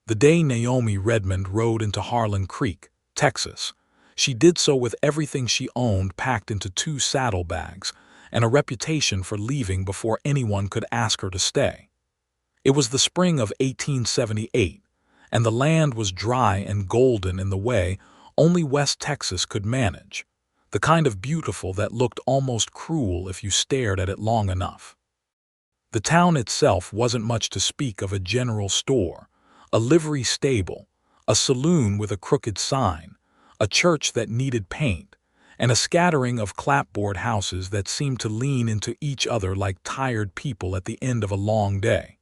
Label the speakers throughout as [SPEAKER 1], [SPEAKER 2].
[SPEAKER 1] The day Naomi Redmond rode into Harlan Creek, Texas, she did so with everything she owned packed into 2 saddlebags and a reputation for leaving before anyone could ask her to stay. It was the spring of 1878, and the land was dry and golden in the way only West Texas could manage, the kind of beautiful that looked almost cruel if you stared at it long enough. The town itself wasn't much to speak of: a general store, a livery stable, a saloon with a crooked sign, a church that needed paint, and a scattering of clapboard houses that seemed to lean into each other like tired people at the end of a long day.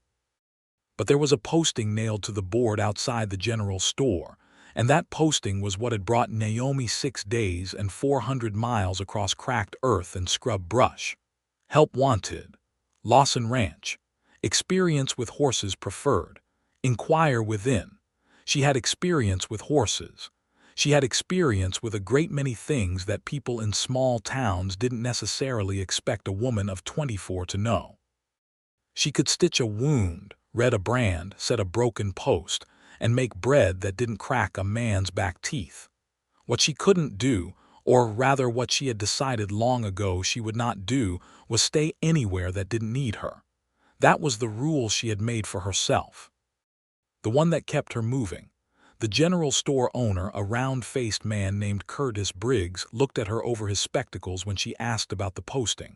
[SPEAKER 1] But there was a posting nailed to the board outside the general store, and that posting was what had brought Naomi 6 days and 400 miles across cracked earth and scrub brush. Help wanted. Lawson Ranch. Experience with horses preferred. Inquire within. She had experience with horses. She had experience with a great many things that people in small towns didn't necessarily expect a woman of 24 to know. She could stitch a wound, read a brand, set a broken post, and make bread that didn't crack a man's back teeth. What she couldn't do, or rather what she had decided long ago she would not do, was stay anywhere that didn't need her. That was the rule she had made for herself. The one that kept her moving. The general store owner, a round-faced man named Curtis Briggs, looked at her over his spectacles when she asked about the posting.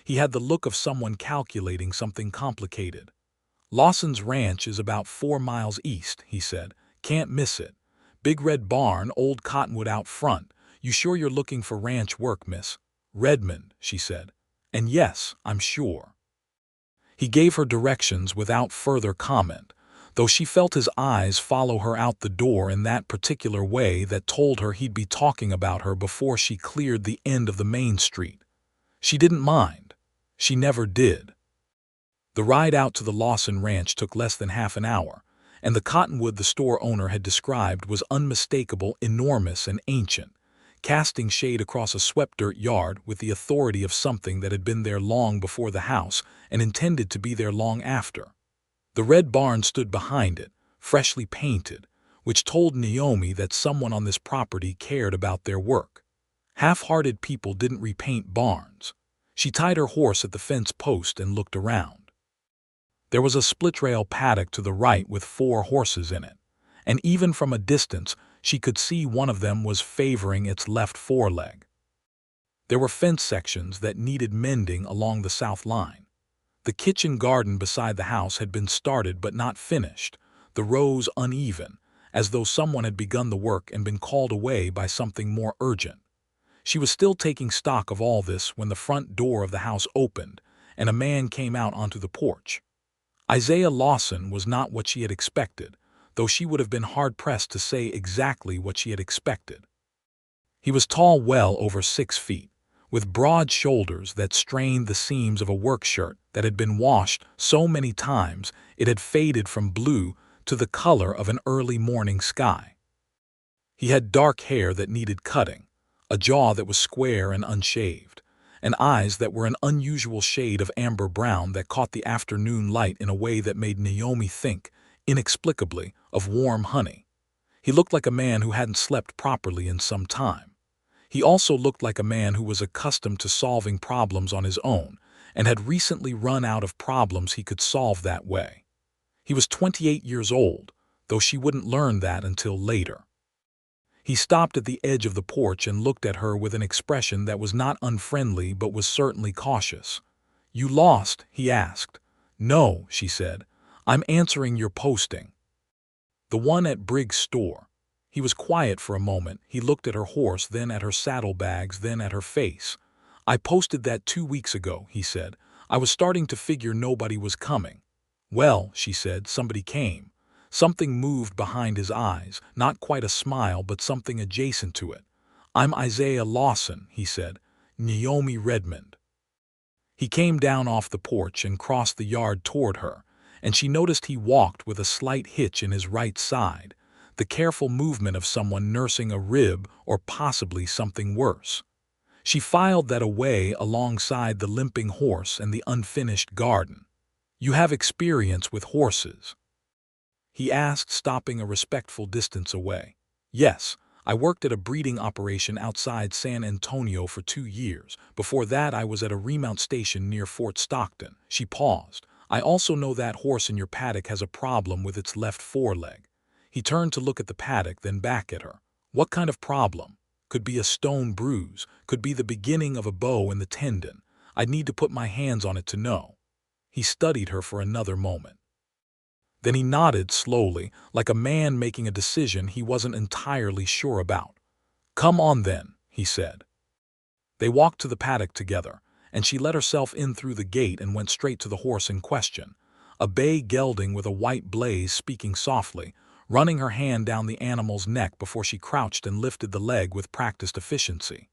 [SPEAKER 1] He had the look of someone calculating something complicated. "Lawson's ranch is about 4 miles east," he said. "Can't miss it. Big red barn, old cottonwood out front. You sure you're looking for ranch work, Miss Redmond?" she said. "And yes, I'm sure." He gave her directions without further comment, though she felt his eyes follow her out the door in that particular way that told her he'd be talking about her before she cleared the end of the main street. She didn't mind. She never did. The ride out to the Lawson Ranch took less than half an hour, and the cottonwood the store owner had described was unmistakable, enormous, and ancient, casting shade across a swept-dirt yard with the authority of something that had been there long before the house and intended to be there long after. The red barn stood behind it, freshly painted, which told Naomi that someone on this property cared about their work. Half-hearted people didn't repaint barns. She tied her horse at the fence post and looked around. There was a split-rail paddock to the right with 4 horses in it, and even from a distance she could see one of them was favoring its left foreleg. There were fence sections that needed mending along the south line. The kitchen garden beside the house had been started but not finished, the rows uneven, as though someone had begun the work and been called away by something more urgent. She was still taking stock of all this when the front door of the house opened and a man came out onto the porch. Isaiah Lawson was not what she had expected, though she would have been hard-pressed to say exactly what she had expected. He was tall, well over 6 feet, with broad shoulders that strained the seams of a work shirt that had been washed so many times it had faded from blue to the color of an early morning sky. He had dark hair that needed cutting, a jaw that was square and unshaved, and eyes that were an unusual shade of amber brown that caught the afternoon light in a way that made Naomi think, inexplicably, of warm honey. He looked like a man who hadn't slept properly in some time. He also looked like a man who was accustomed to solving problems on his own and had recently run out of problems he could solve that way. He was 28 years old, though she wouldn't learn that until later. He stopped at the edge of the porch and looked at her with an expression that was not unfriendly but was certainly cautious. "You lost?" he asked. "No," she said. "I'm answering your posting." "The one at Briggs' store." He was quiet for a moment. He looked at her horse, then at her saddlebags, then at her face. "I posted that 2 weeks ago," he said. "I was starting to figure nobody was coming." "Well," she said, "somebody came." Something moved behind his eyes, not quite a smile, but something adjacent to it. "I'm Isaiah Lawson," he said. "Naomi Redmond." He came down off the porch and crossed the yard toward her, and she noticed he walked with a slight hitch in his right side, the careful movement of someone nursing a rib or possibly something worse. She filed that away alongside the limping horse and the unfinished garden. "You have experience with horses." he asked, stopping a respectful distance away. Yes, I worked at a breeding operation outside San Antonio for 2 years. Before that, I was at a remount station near Fort Stockton. She paused. I also know that horse in your paddock has a problem with its left foreleg. He turned to look at the paddock, then back at her. What kind of problem? Could be a stone bruise, could be the beginning of a bow in the tendon. I'd need to put my hands on it to know. He studied her for another moment. Then he nodded slowly, like a man making a decision he wasn't entirely sure about. "Come on then," he said. They walked to the paddock together, and she let herself in through the gate and went straight to the horse in question, a bay gelding with a white blaze, speaking softly, running her hand down the animal's neck before she crouched and lifted the leg with practiced efficiency.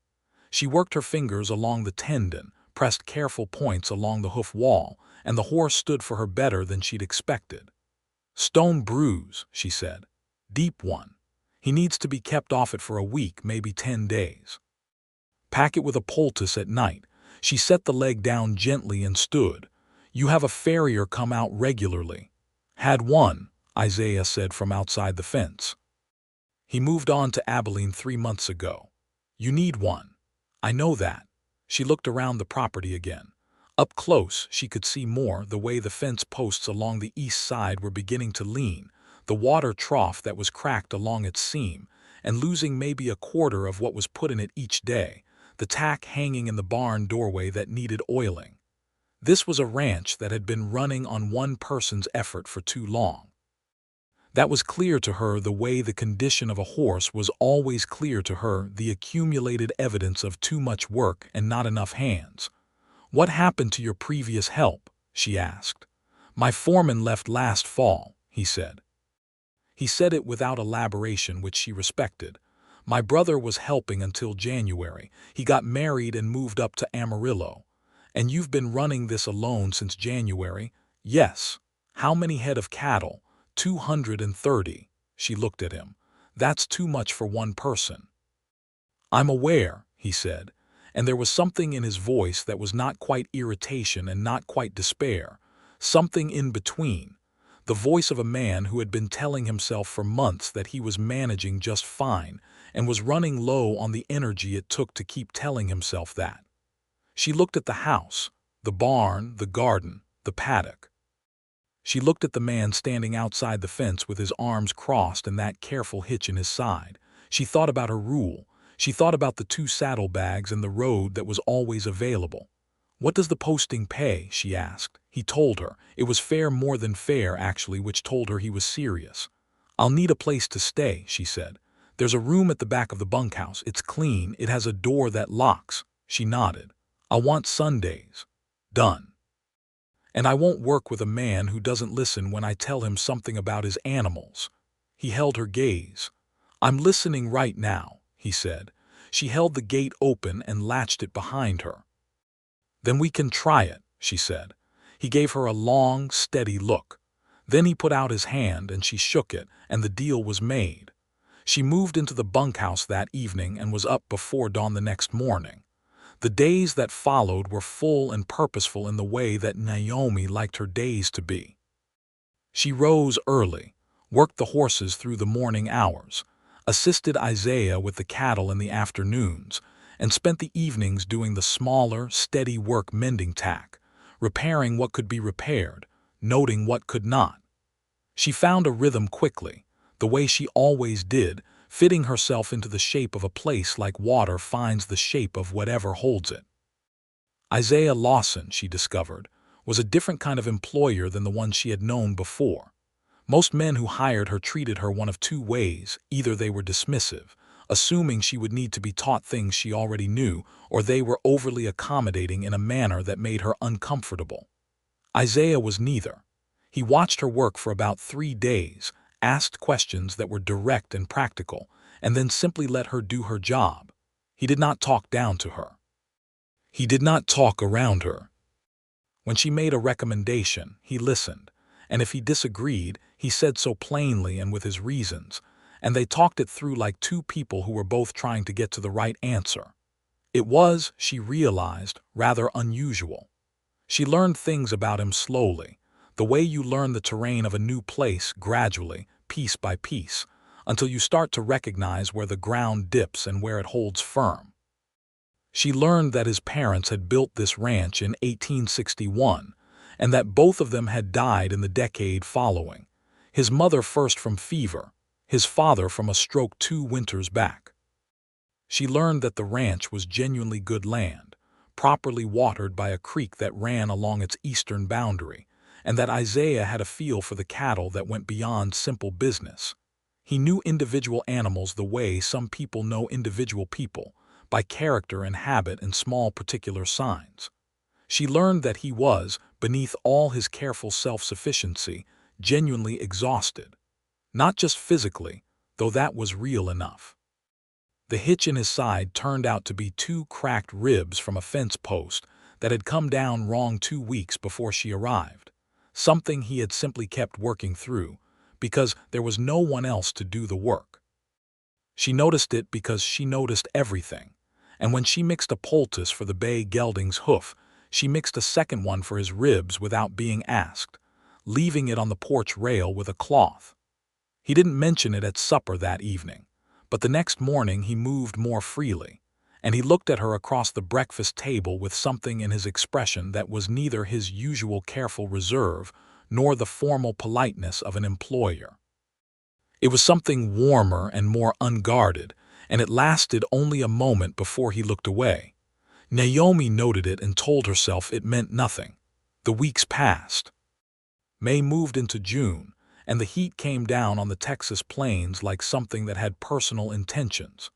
[SPEAKER 1] She worked her fingers along the tendon, pressed careful points along the hoof wall, and the horse stood for her better than she'd expected. "Stone bruise," she said. "Deep one. He needs to be kept off it for a week, maybe 10 days. Pack it with a poultice at night." She set the leg down gently and stood. "You have a farrier come out regularly." "Had one," Isaiah said from outside the fence. "He moved on to Abilene 3 months ago." "You need one." "I know that." She looked around the property again. Up close, she could see more, the way the fence posts along the east side were beginning to lean, the water trough that was cracked along its seam, and losing maybe a quarter of what was put in it each day, the tack hanging in the barn doorway that needed oiling. This was a ranch that had been running on one person's effort for too long. That was clear to her the way the condition of a horse was always clear to her, the accumulated evidence of too much work and not enough hands. "What happened to your previous help?" she asked. "My foreman left last fall," he said. He said it without elaboration, which she respected. "My brother was helping until January. He got married and moved up to Amarillo." "And you've been running this alone since January?" "Yes." "How many head of cattle?" 230. She looked at him. "That's too much for one person." "I'm aware," he said, and there was something in his voice that was not quite irritation and not quite despair, something in between, the voice of a man who had been telling himself for months that he was managing just fine and was running low on the energy it took to keep telling himself that. She looked at the house, the barn, the garden, the paddock. She looked at the man standing outside the fence with his arms crossed and that careful hitch in his side. She thought about her rule. She thought about the 2 saddlebags and the road that was always available. "What does the posting pay?" she asked. He told her. It was fair, more than fair, actually, which told her he was serious. "I'll need a place to stay," she said. "There's a room at the back of the bunkhouse. It's clean. It has a door that locks." She nodded. "I'll want Sundays." "Done." "And I won't work with a man who doesn't listen when I tell him something about his animals." He held her gaze. "I'm listening right now," he said. She held the gate open and latched it behind her. "Then we can try it," she said. He gave her a long, steady look. Then he put out his hand and she shook it, and the deal was made. She moved into the bunkhouse that evening and was up before dawn the next morning. The days that followed were full and purposeful in the way that Naomi liked her days to be. She rose early, worked the horses through the morning hours, assisted Isaiah with the cattle in the afternoons, and spent the evenings doing the smaller, steady work, mending tack, repairing what could be repaired, noting what could not. She found a rhythm quickly, the way she always did, fitting herself into the shape of a place like water finds the shape of whatever holds it. Isaiah Lawson, she discovered, was a different kind of employer than the one she had known before. Most men who hired her treated her one of 2 ways. Either they were dismissive, assuming she would need to be taught things she already knew, or they were overly accommodating in a manner that made her uncomfortable. Isaiah was neither. He watched her work for about 3 days, asked questions that were direct and practical, and then simply let her do her job. He did not talk down to her. He did not talk around her. When she made a recommendation, he listened, and if he disagreed, he said so plainly and with his reasons, and they talked it through like 2 people who were both trying to get to the right answer. It was, she realized, rather unusual. She learned things about him slowly, The way you learn the terrain of a new place gradually, piece by piece, until you start to recognize where the ground dips and where it holds firm. She learned that his parents had built this ranch in 1861, and that both of them had died in the decade following. His mother first from fever, his father from a stroke 2 winters back. She learned that the ranch was genuinely good land, properly watered by a creek that ran along its eastern boundary, and that Isaiah had a feel for the cattle that went beyond simple business. He knew individual animals the way some people know individual people, by character and habit and small particular signs. She learned that he was, beneath all his careful self-sufficiency, genuinely exhausted. Not just physically, though that was real enough. The hitch in his side turned out to be 2 cracked ribs from a fence post that had come down wrong 2 weeks before she arrived, something he had simply kept working through, because there was no one else to do the work. She noticed it because she noticed everything, and when she mixed a poultice for the bay gelding's hoof, she mixed a second one for his ribs without being asked, leaving it on the porch rail with a cloth. He didn't mention it at supper that evening, but the next morning he moved more freely, and he looked at her across the breakfast table with something in his expression that was neither his usual careful reserve nor the formal politeness of an employer. It was something warmer and more unguarded, and it lasted only a moment before he looked away. Naomi noted it and told herself it meant nothing. The weeks passed. May moved into June, and the heat came down on the Texas plains like something that had personal intentions.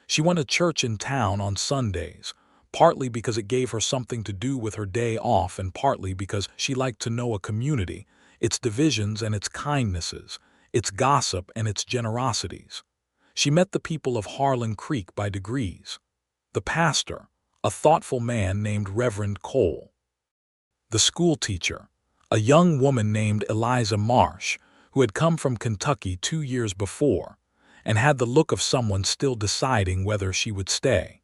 [SPEAKER 1] She went to church in town on Sundays, partly because it gave her something to do with her day off and partly because she liked to know a community, its divisions and its kindnesses, its gossip and its generosities. She met the people of Harlan Creek by degrees. The pastor, a thoughtful man named Reverend Cole. The schoolteacher, a young woman named Eliza Marsh, who had come from Kentucky 2 years before, and had the look of someone still deciding whether she would stay.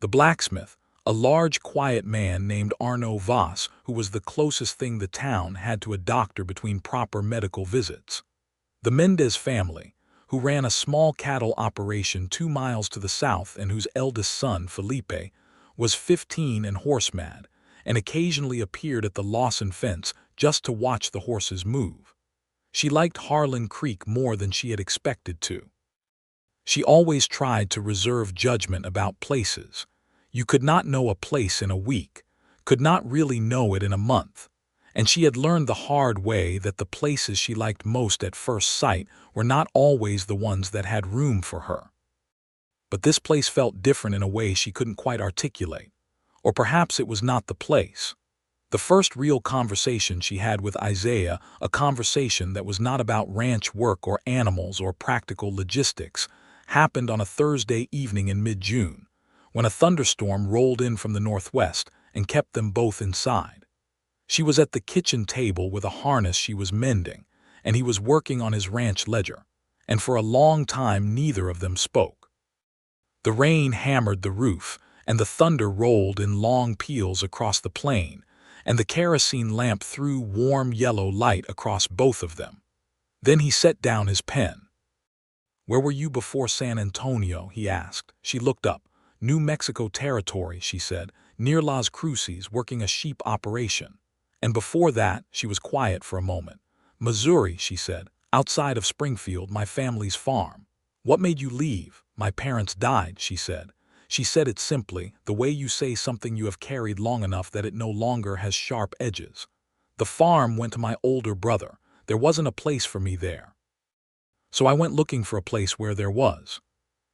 [SPEAKER 1] The blacksmith, a large, quiet man named Arno Voss, who was the closest thing the town had to a doctor between proper medical visits. The Mendez family, who ran a small cattle operation 2 miles to the south and whose eldest son, Felipe, was 15 and horse-mad, and occasionally appeared at the Lawson fence just to watch the horses move. She liked Harlan Creek more than she had expected to. She always tried to reserve judgment about places. You could not know a place in a week, could not really know it in a month, and she had learned the hard way that the places she liked most at first sight were not always the ones that had room for her. But this place felt different in a way she couldn't quite articulate, or perhaps it was not the place. The first real conversation she had with Isaiah, a conversation that was not about ranch work or animals or practical logistics, happened on a Thursday evening in mid-June, when a thunderstorm rolled in from the northwest and kept them both inside. She was at the kitchen table with a harness she was mending, and he was working on his ranch ledger, and for a long time neither of them spoke. The rain hammered the roof, and the thunder rolled in long peals across the plain, and the kerosene lamp threw warm yellow light across both of them. Then he set down his pen. "Where were you before San Antonio?" he asked. She looked up. "New Mexico Territory," she said, "near Las Cruces, working a sheep operation." And before that, she was quiet for a moment. "Missouri," she said, "outside of Springfield, my family's farm." "What made you leave?" "My parents died," she said. She said it simply, the way you say something you have carried long enough that it no longer has sharp edges. "The farm went to my older brother. There wasn't a place for me there. So I went looking for a place where there was."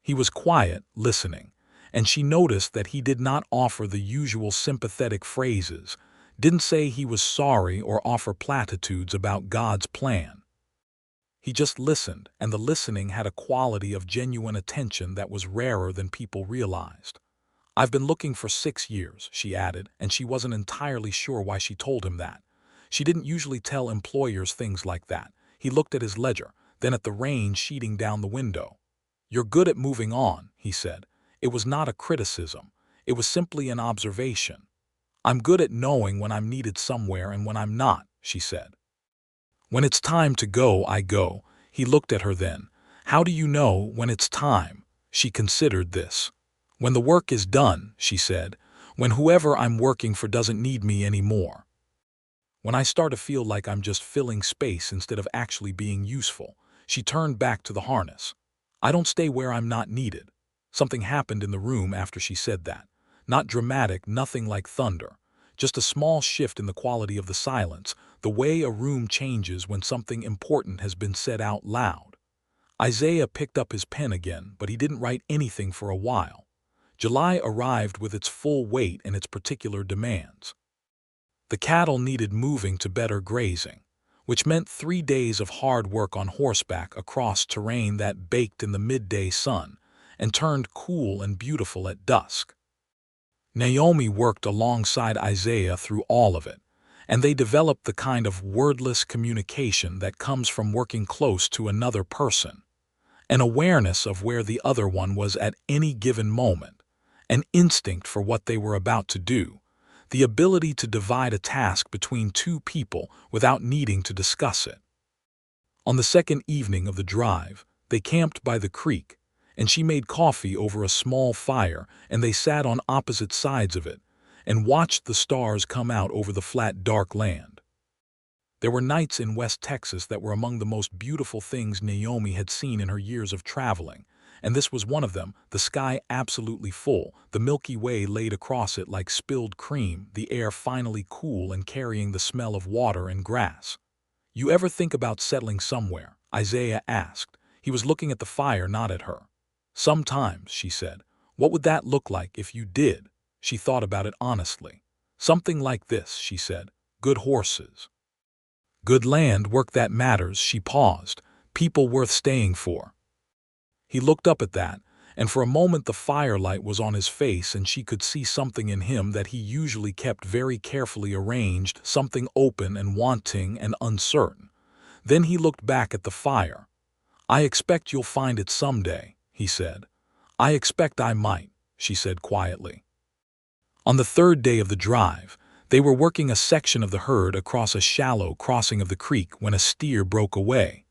[SPEAKER 1] He was quiet, listening, and she noticed that he did not offer the usual sympathetic phrases, didn't say he was sorry or offer platitudes about God's plan. He just listened, and the listening had a quality of genuine attention that was rarer than people realized. "I've been looking for 6 years," she added, and she wasn't entirely sure why she told him that. She didn't usually tell employers things like that. He looked at his ledger, then at the rain sheeting down the window. "You're good at moving on," he said. It was not a criticism. It was simply an observation. "I'm good at knowing when I'm needed somewhere and when I'm not," she said. When it's time to go, I go. He looked at her then. How do you know when it's time? She considered this. When the work is done, she said. When whoever I'm working for doesn't need me anymore. When I start to feel like I'm just filling space instead of actually being useful. She turned back to the harness. I don't stay where I'm not needed. Something happened in the room after she said that. Not dramatic, nothing like thunder. Just a small shift in the quality of the silence, the way a room changes when something important has been said out loud. Isaiah picked up his pen again, but he didn't write anything for a while. July arrived with its full weight and its particular demands. The cattle needed moving to better grazing, which meant 3 days of hard work on horseback across terrain that baked in the midday sun and turned cool and beautiful at dusk. Naomi worked alongside Isaiah through all of it, and they developed the kind of wordless communication that comes from working close to another person, an awareness of where the other one was at any given moment, an instinct for what they were about to do, the ability to divide a task between two people without needing to discuss it. On the second evening of the drive, they camped by the creek, and she made coffee over a small fire, and they sat on opposite sides of it and watched the stars come out over the flat, dark land. There were nights in West Texas that were among the most beautiful things Naomi had seen in her years of traveling, and this was one of them, the sky absolutely full, the Milky Way laid across it like spilled cream, the air finally cool and carrying the smell of water and grass. You ever think about settling somewhere? Isaiah asked. He was looking at the fire, not at her. Sometimes, she said. What would that look like if you did? She thought about it honestly. Something like this, she said. Good horses. Good land, work that matters, she paused. People worth staying for. He looked up at that, and for a moment the firelight was on his face and she could see something in him that he usually kept very carefully arranged, something open and wanting and uncertain. Then he looked back at the fire. I expect you'll find it someday, he said. I expect I might, she said quietly. On the third day of the drive, they were working a section of the herd across a shallow crossing of the creek when a steer broke away.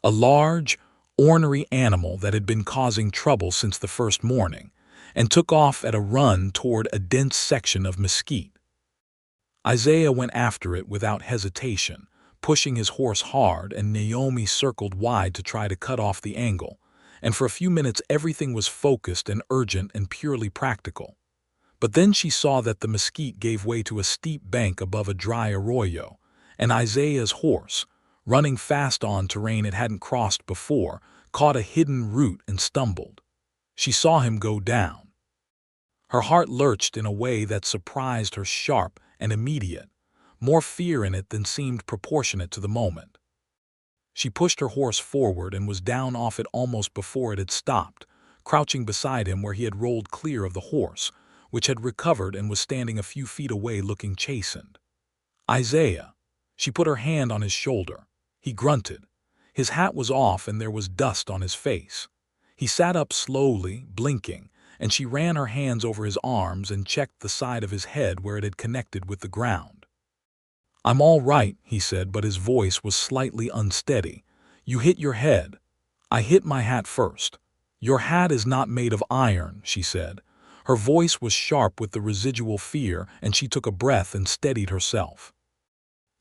[SPEAKER 1] A large, ornery animal that had been causing trouble since the first morning, and took off at a run toward a dense section of mesquite. Isaiah went after it without hesitation, pushing his horse hard, and Naomi circled wide to try to cut off the angle, and for a few minutes everything was focused and urgent and purely practical. But then she saw that the mesquite gave way to a steep bank above a dry arroyo, and Isaiah's horse, running fast on terrain it hadn't crossed before, caught a hidden root and stumbled. She saw him go down. Her heart lurched in a way that surprised her, sharp and immediate, more fear in it than seemed proportionate to the moment. She pushed her horse forward and was down off it almost before it had stopped, crouching beside him where he had rolled clear of the horse, which had recovered and was standing a few feet away looking chastened. Isaiah. She put her hand on his shoulder. He grunted. His hat was off and there was dust on his face. He sat up slowly, blinking, and she ran her hands over his arms and checked the side of his head where it had connected with the ground. I'm all right, he said, but his voice was slightly unsteady. You hit your head. I hit my hat first. Your hat is not made of iron, she said. Her voice was sharp with the residual fear, and she took a breath and steadied herself.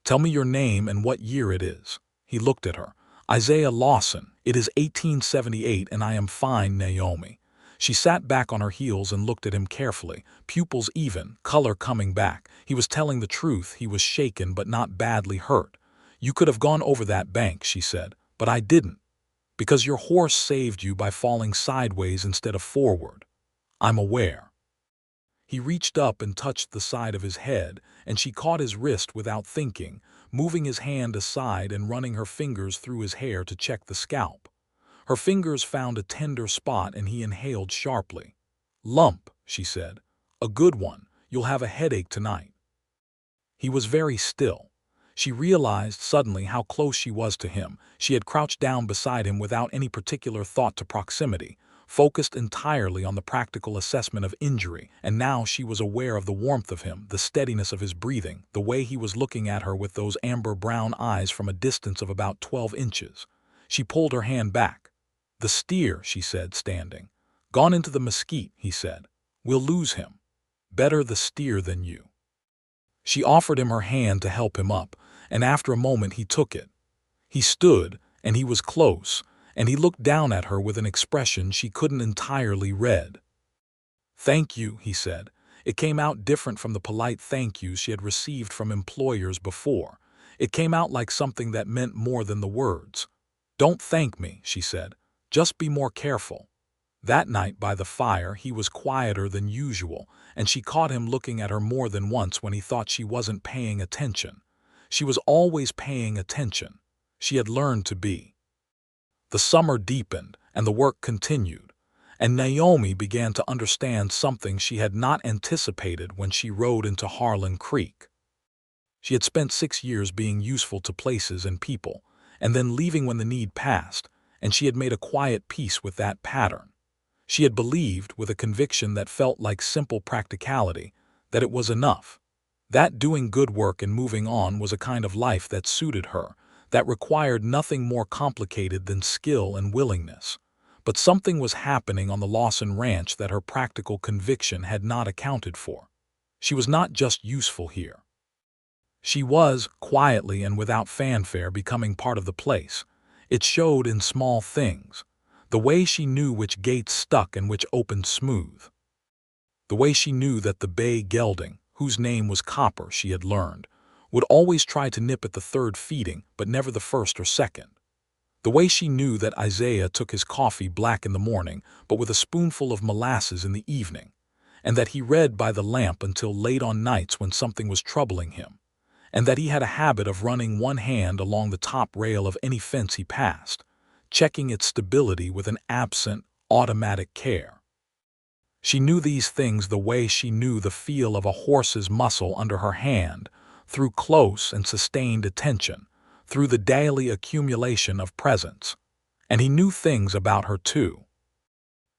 [SPEAKER 1] Tell me your name and what year it is. He looked at her. Isaiah Lawson. It is 1878 and I am fine, Naomi. She sat back on her heels and looked at him carefully, pupils even, color coming back. He was telling the truth. He was shaken but not badly hurt. You could have gone over that bank, she said, but I didn't. Because your horse saved you by falling sideways instead of forward. I'm aware. He reached up and touched the side of his head, and she caught his wrist without thinking, moving his hand aside and running her fingers through his hair to check the scalp. Her fingers found a tender spot and he inhaled sharply. Lump, she said. A good one. You'll have a headache tonight. He was very still. She realized suddenly how close she was to him. She had crouched down beside him without any particular thought to proximity, focused entirely on the practical assessment of injury, and now she was aware of the warmth of him, the steadiness of his breathing, the way he was looking at her with those amber-brown eyes from a distance of about 12 inches. She pulled her hand back. "The steer," she said, standing. "Gone into the mesquite," he said. "We'll lose him. Better the steer than you." She offered him her hand to help him up, and after a moment he took it. He stood, and he was close, and he looked down at her with an expression she couldn't entirely read. "Thank you," he said. It came out different from the polite thank yous she had received from employers before. It came out like something that meant more than the words. "Don't thank me," she said. "Just be more careful." That night by the fire he was quieter than usual, and she caught him looking at her more than once when he thought she wasn't paying attention. She was always paying attention. She had learned to be. The summer deepened, and the work continued, and Naomi began to understand something she had not anticipated when she rode into Harlan Creek. She had spent 6 years being useful to places and people, and then leaving when the need passed, and she had made a quiet peace with that pattern. She had believed, with a conviction that felt like simple practicality, that it was enough. That doing good work and moving on was a kind of life that suited her, that required nothing more complicated than skill and willingness. But something was happening on the Lawson ranch that her practical conviction had not accounted for. She was not just useful here. She was, quietly and without fanfare, becoming part of the place. It showed in small things. The way she knew which gates stuck and which opened smooth. The way she knew that the bay gelding, whose name was Copper, she had learned, would always try to nip at the third feeding, but never the first or second. The way she knew that Isaiah took his coffee black in the morning, but with a spoonful of molasses in the evening, and that he read by the lamp until late on nights when something was troubling him, and that he had a habit of running one hand along the top rail of any fence he passed, checking its stability with an absent, automatic care. She knew these things the way she knew the feel of a horse's muscle under her hand, through close and sustained attention, through the daily accumulation of presence. And he knew things about her too.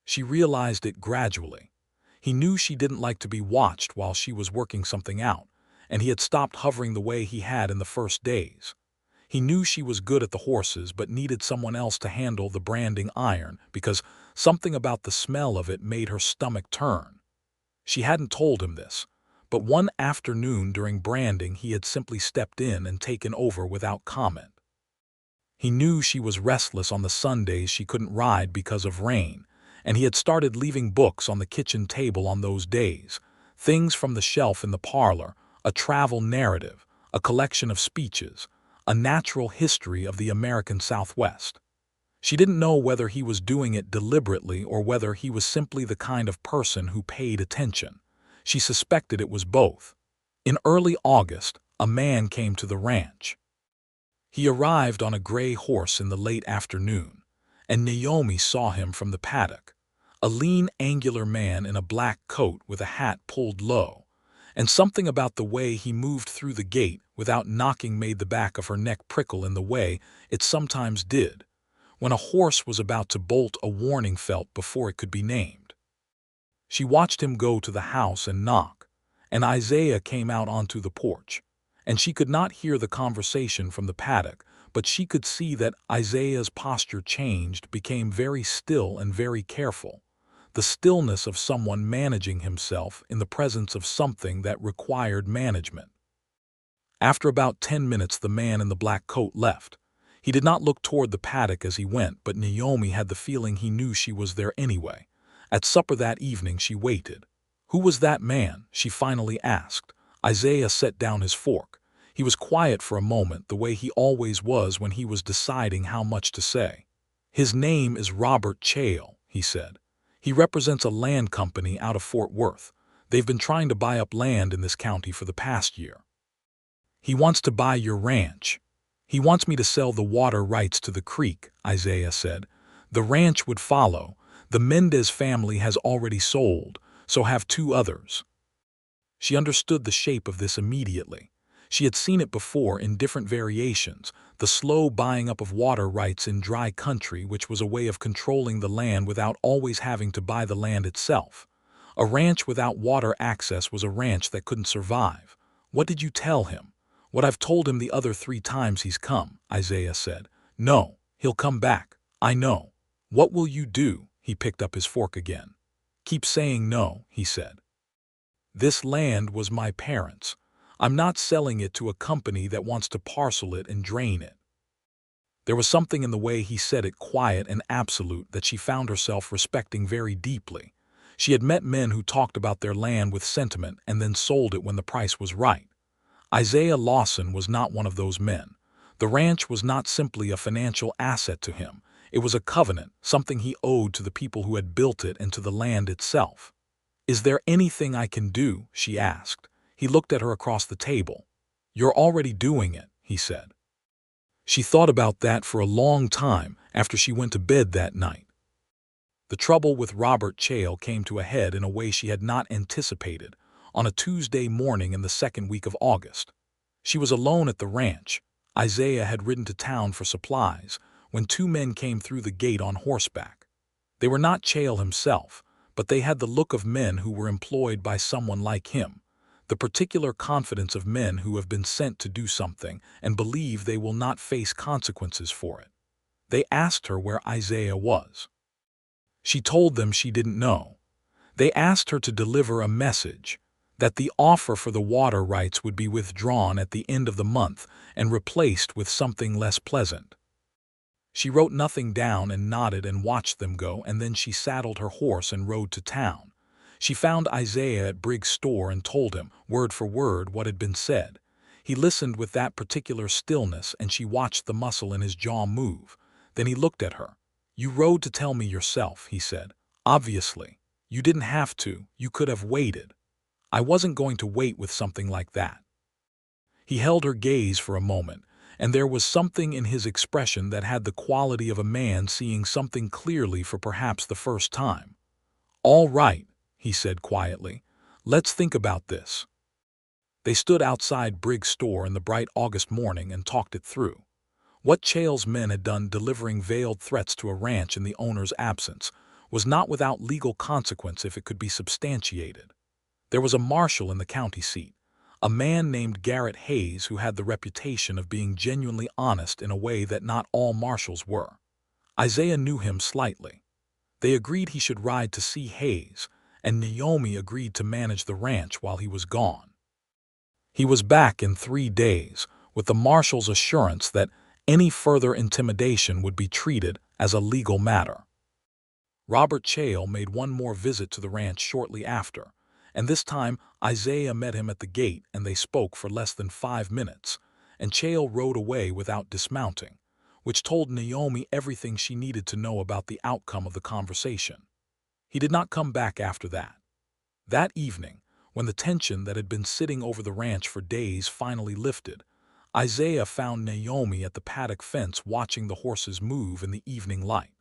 [SPEAKER 1] She realized it gradually. He knew she didn't like to be watched while she was working something out, and he had stopped hovering the way he had in the first days. He knew she was good at the horses but needed someone else to handle the branding iron because something about the smell of it made her stomach turn. She hadn't told him this, but one afternoon during branding he had simply stepped in and taken over without comment. He knew she was restless on the Sundays she couldn't ride because of rain, and he had started leaving books on the kitchen table on those days, things from the shelf in the parlor, a travel narrative, a collection of speeches, a natural history of the American Southwest. She didn't know whether he was doing it deliberately or whether he was simply the kind of person who paid attention. She suspected it was both. In early August, a man came to the ranch. He arrived on a gray horse in the late afternoon, and Naomi saw him from the paddock. A lean, angular man in a black coat with a hat pulled low, and something about the way he moved through the gate without knocking made the back of her neck prickle in the way it sometimes did when a horse was about to bolt a warning felt before it could be named. She watched him go to the house and knock, and Isaiah came out onto the porch, and she could not hear the conversation from the paddock, but she could see that Isaiah's posture changed, became very still and very careful, the stillness of someone managing himself in the presence of something that required management. After about 10 minutes the man in the black coat left. He did not look toward the paddock as he went, but Naomi had the feeling he knew she was there anyway. At supper that evening she waited. "Who was that man?" she finally asked. Isaiah set down his fork. He was quiet for a moment, the way he always was when he was deciding how much to say. "His name is Robert Chale," he said. "He represents a land company out of Fort Worth. They've been trying to buy up land in this county for the past year. He wants to buy your ranch. He wants me to sell the water rights to the creek," Isaiah said. "The ranch would follow. The Mendez family has already sold, so have 2 others." She understood the shape of this immediately. She had seen it before in different variations, the slow buying up of water rights in dry country, which was a way of controlling the land without always having to buy the land itself. A ranch without water access was a ranch that couldn't survive. What did you tell him? What I've told him the other 3 times he's come, Isaiah said. No, he'll come back. I know. What will you do? He picked up his fork again. Keep saying no, he said. This land was my parents'. I'm not selling it to a company that wants to parcel it and drain it. There was something in the way he said it, quiet and absolute, that she found herself respecting very deeply. She had met men who talked about their land with sentiment and then sold it when the price was right. Isaiah Lawson was not one of those men. The ranch was not simply a financial asset to him. It was a covenant, something he owed to the people who had built it and to the land itself. Is there anything I can do? She asked. He looked at her across the table. You're already doing it, he said. She thought about that for a long time after she went to bed that night. The trouble with Robert Chale came to a head in a way she had not anticipated, on a Tuesday morning in the 2nd week of August. She was alone at the ranch. Isaiah had ridden to town for supplies when 2 men came through the gate on horseback. They were not Chale himself, but they had the look of men who were employed by someone like him, the particular confidence of men who have been sent to do something and believe they will not face consequences for it. They asked her where Isaiah was. She told them she didn't know. They asked her to deliver a message, that the offer for the water rights would be withdrawn at the end of the month and replaced with something less pleasant. She wrote nothing down and nodded and watched them go, and then she saddled her horse and rode to town. She found Isaiah at Briggs' store and told him, word for word, what had been said. He listened with that particular stillness, and she watched the muscle in his jaw move. Then he looked at her. You rode to tell me yourself, he said. Obviously. You didn't have to. You could have waited. I wasn't going to wait with something like that. He held her gaze for a moment, and there was something in his expression that had the quality of a man seeing something clearly for perhaps the first time. All right, he said quietly. Let's think about this. They stood outside Briggs' store in the bright August morning and talked it through. What Chale's men had done, delivering veiled threats to a ranch in the owner's absence, was not without legal consequence if it could be substantiated. There was a marshal in the county seat, a man named Garrett Hayes, who had the reputation of being genuinely honest in a way that not all marshals were. Isaiah knew him slightly. They agreed he should ride to see Hayes, and Naomi agreed to manage the ranch while he was gone. He was back in 3 days, with the marshal's assurance that any further intimidation would be treated as a legal matter. Robert Chale made one more visit to the ranch shortly after, and this time Isaiah met him at the gate and they spoke for less than 5 minutes, and Chale rode away without dismounting, which told Naomi everything she needed to know about the outcome of the conversation. He did not come back after that. That evening, when the tension that had been sitting over the ranch for days finally lifted, Isaiah found Naomi at the paddock fence watching the horses move in the evening light.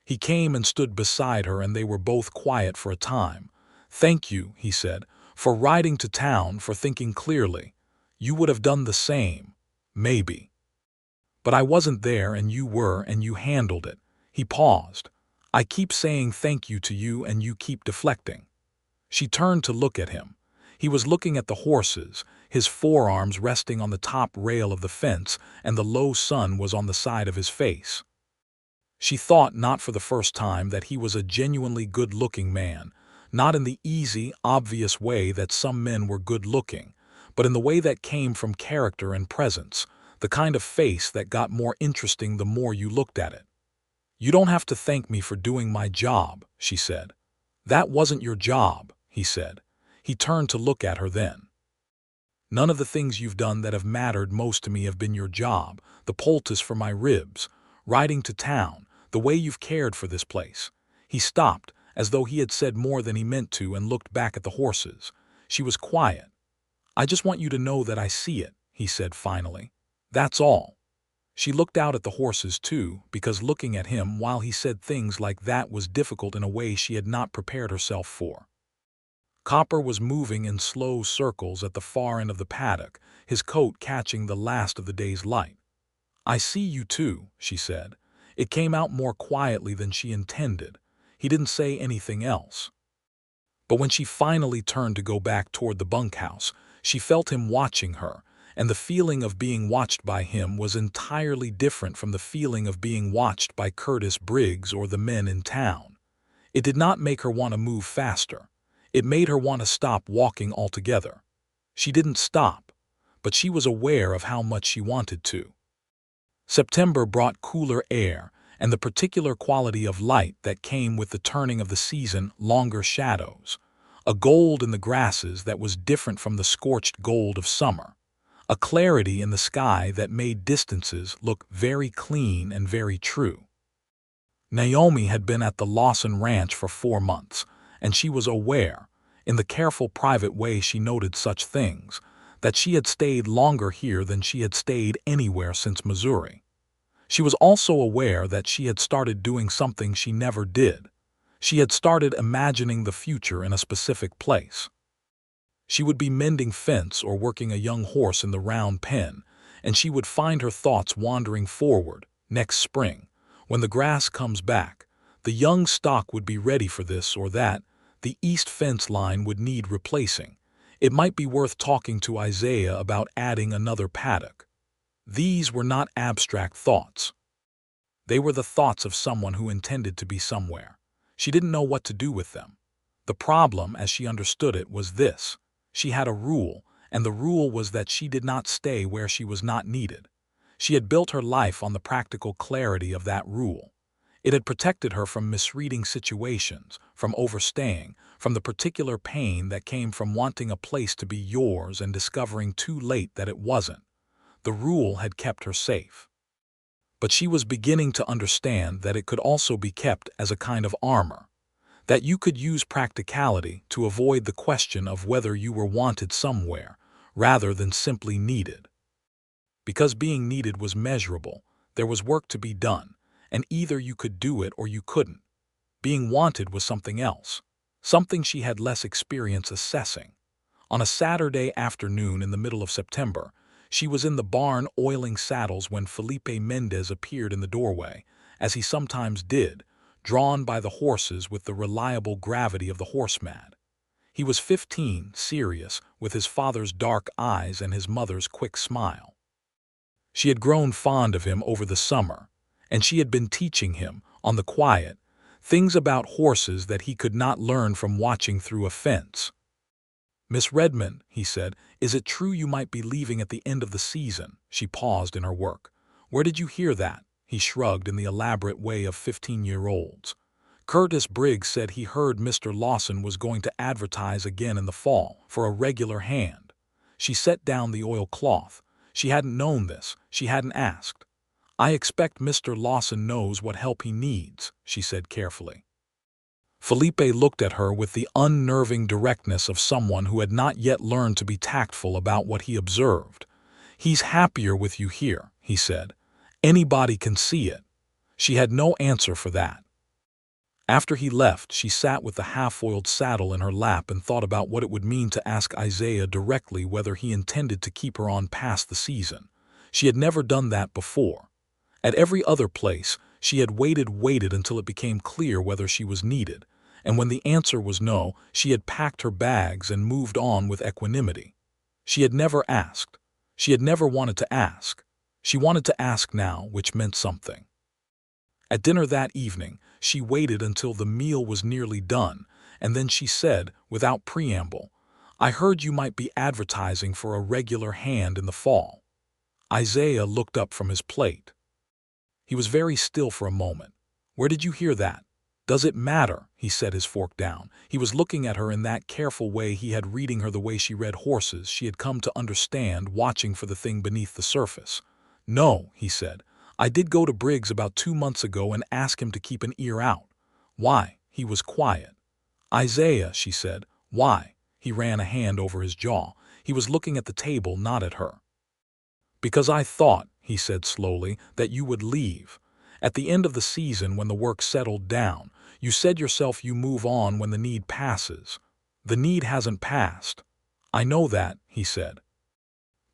[SPEAKER 1] He came and stood beside her, and they were both quiet for a time. Thank you, he said, for riding to town, for thinking clearly. You would have done the same, maybe. But I wasn't there and you were, and you handled it. He paused. I keep saying thank you to you and you keep deflecting. She turned to look at him. He was looking at the horses, his forearms resting on the top rail of the fence, and the low sun was on the side of his face. She thought, not for the first time, that he was a genuinely good-looking man, not in the easy, obvious way that some men were good-looking, but in the way that came from character and presence, the kind of face that got more interesting the more you looked at it. You don't have to thank me for doing my job, she said. That wasn't your job, he said. He turned to look at her then. None of the things you've done that have mattered most to me have been your job, the poultice for my ribs, riding to town, the way you've cared for this place. He stopped, as though he had said more than he meant to, and looked back at the horses. She was quiet. I just want you to know that I see it, he said finally. That's all. She looked out at the horses too, because looking at him while he said things like that was difficult in a way she had not prepared herself for. Copper was moving in slow circles at the far end of the paddock, his coat catching the last of the day's light. "I see you too," she said. It came out more quietly than she intended. He didn't say anything else. But when she finally turned to go back toward the bunkhouse, she felt him watching her, and the feeling of being watched by him was entirely different from the feeling of being watched by Curtis Briggs or the men in town. It did not make her want to move faster. It made her want to stop walking altogether. She didn't stop, but she was aware of how much she wanted to. September brought cooler air and the particular quality of light that came with the turning of the season, longer shadows, a gold in the grasses that was different from the scorched gold of summer, a clarity in the sky that made distances look very clean and very true. Naomi had been at the Lawson ranch for 4 months, and she was aware, in the careful private way she noted such things, that she had stayed longer here than she had stayed anywhere since Missouri. She was also aware that she had started doing something she never did. She had started imagining the future in a specific place. She would be mending fence or working a young horse in the round pen, and she would find her thoughts wandering forward. Next spring, when the grass comes back, the young stock would be ready for this or that, the east fence line would need replacing. It might be worth talking to Isaiah about adding another paddock. These were not abstract thoughts. They were the thoughts of someone who intended to be somewhere. She didn't know what to do with them. The problem, as she understood it, was this. She had a rule, and the rule was that she did not stay where she was not needed. She had built her life on the practical clarity of that rule. It had protected her from misreading situations, from overstaying, from the particular pain that came from wanting a place to be yours and discovering too late that it wasn't. The rule had kept her safe. But she was beginning to understand that it could also be kept as a kind of armor, that you could use practicality to avoid the question of whether you were wanted somewhere, rather than simply needed. Because being needed was measurable, there was work to be done, and either you could do it or you couldn't. Being wanted was something else, something she had less experience assessing. On a Saturday afternoon in the middle of September, she was in the barn oiling saddles when Felipe Mendez appeared in the doorway, as he sometimes did, drawn by the horses with the reliable gravity of the horse-mad. He was 15, serious, with his father's dark eyes and his mother's quick smile. She had grown fond of him over the summer, and she had been teaching him, on the quiet, things about horses that he could not learn from watching through a fence. "Miss Redmond," he said, "is it true you might be leaving at the end of the season?" She paused in her work. "Where did you hear that?" He shrugged in the elaborate way of 15-year-olds. "Curtis Briggs said he heard Mr. Lawson was going to advertise again in the fall for a regular hand." She set down the oilcloth. She hadn't known this. She hadn't asked. "I expect Mr. Lawson knows what help he needs," she said carefully. Felipe looked at her with the unnerving directness of someone who had not yet learned to be tactful about what he observed. "He's happier with you here," he said. "Anybody can see it." She had no answer for that. After he left, she sat with the half-oiled saddle in her lap and thought about what it would mean to ask Isaiah directly whether he intended to keep her on past the season. She had never done that before. At every other place, she had waited until it became clear whether she was needed, and when the answer was no, she had packed her bags and moved on with equanimity. She had never asked. She had never wanted to ask. She wanted to ask now, which meant something. At dinner that evening, she waited until the meal was nearly done, and then she said, without preamble, "I heard you might be advertising for a regular hand in the fall." Isaiah looked up from his plate. He was very still for a moment. "Where did you hear that?" "Does it matter?" He set his fork down. He was looking at her in that careful way he had, reading her the way she read horses. She had come to understand, watching for the thing beneath the surface. "No," he said. "I did go to Briggs about 2 months ago and ask him to keep an ear out." "Why?" He was quiet. "Isaiah," she said. "Why?" He ran a hand over his jaw. He was looking at the table, not at her. "Because I thought," he said slowly, "that you would leave. At the end of the season, when the work settled down, you said yourself you move on when the need passes. The need hasn't passed. I know that, he said.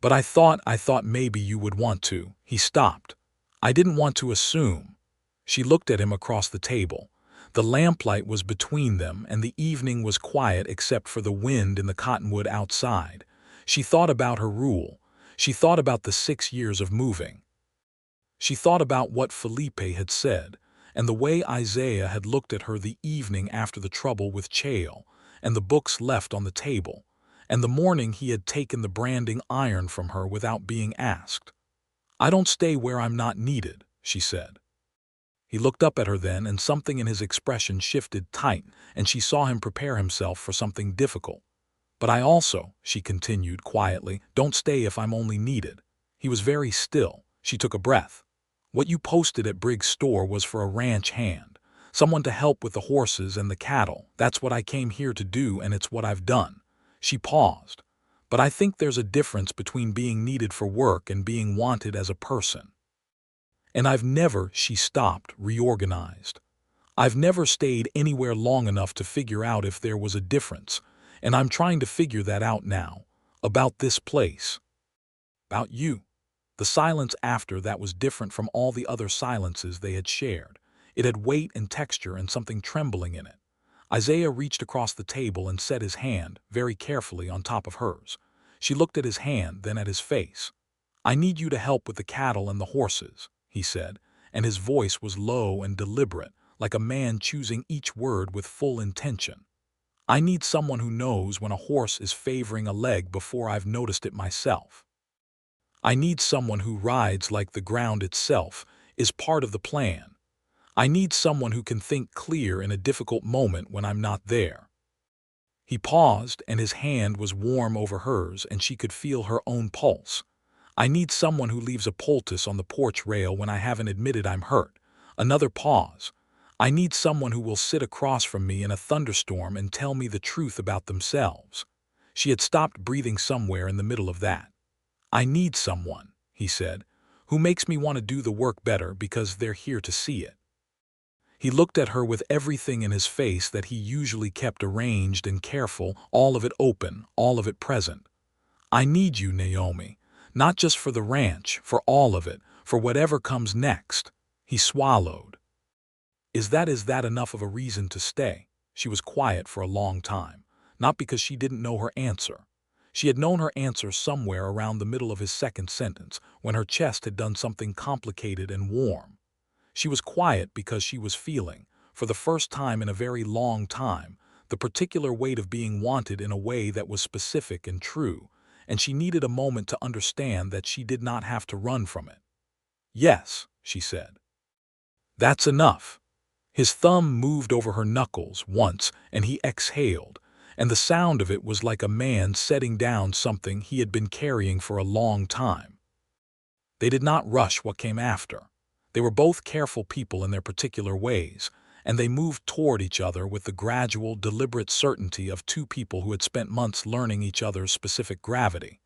[SPEAKER 1] But I thought maybe you would want to. He stopped. I didn't want to assume. She looked at him across the table. The lamplight was between them, and the evening was quiet except for the wind in the cottonwood outside. She thought about her rule. She thought about the 6 years of moving. She thought about what Felipe had said, and the way Isaiah had looked at her the evening after the trouble with Chael, and the books left on the table, and the morning he had taken the branding iron from her without being asked. "I don't stay where I'm not needed," she said. He looked up at her then, and something in his expression shifted tight, and she saw him prepare himself for something difficult. "But I also," she continued quietly, "don't stay if I'm only needed." He was very still. She took a breath. "What you posted at Briggs' store was for a ranch hand, someone to help with the horses and the cattle. That's what I came here to do, and it's what I've done." She paused. "But I think there's a difference between being needed for work and being wanted as a person. And I've never," she stopped, reorganized. "I've never stayed anywhere long enough to figure out if there was a difference, and I'm trying to figure that out now. About this place. About you." The silence after that was different from all the other silences they had shared. It had weight and texture and something trembling in it. Isaiah reached across the table and set his hand, very carefully, on top of hers. She looked at his hand, then at his face. "I need you to help with the cattle and the horses," he said, and his voice was low and deliberate, like a man choosing each word with full intention. "I need someone who knows when a horse is favoring a leg before I've noticed it myself. I need someone who rides like the ground itself is part of the plan. I need someone who can think clear in a difficult moment when I'm not there." He paused, and his hand was warm over hers, and she could feel her own pulse. "I need someone who leaves a poultice on the porch rail when I haven't admitted I'm hurt." Another pause. "I need someone who will sit across from me in a thunderstorm and tell me the truth about themselves." She had stopped breathing somewhere in the middle of that. "I need someone," he said, "who makes me want to do the work better because they're here to see it." He looked at her with everything in his face that he usually kept arranged and careful, all of it open, all of it present. "I need you, Naomi. Not just for the ranch, for all of it, for whatever comes next." He swallowed. Is that enough of a reason to stay?" She was quiet for a long time, not because she didn't know her answer. She had known her answer somewhere around the middle of his second sentence, when her chest had done something complicated and warm. She was quiet because she was feeling, for the first time in a very long time, the particular weight of being wanted in a way that was specific and true, and she needed a moment to understand that she did not have to run from it. "Yes," she said. "That's enough." His thumb moved over her knuckles once, and he exhaled, and the sound of it was like a man setting down something he had been carrying for a long time. They did not rush what came after. They were both careful people in their particular ways, and they moved toward each other with the gradual, deliberate certainty of two people who had spent months learning each other's specific gravity.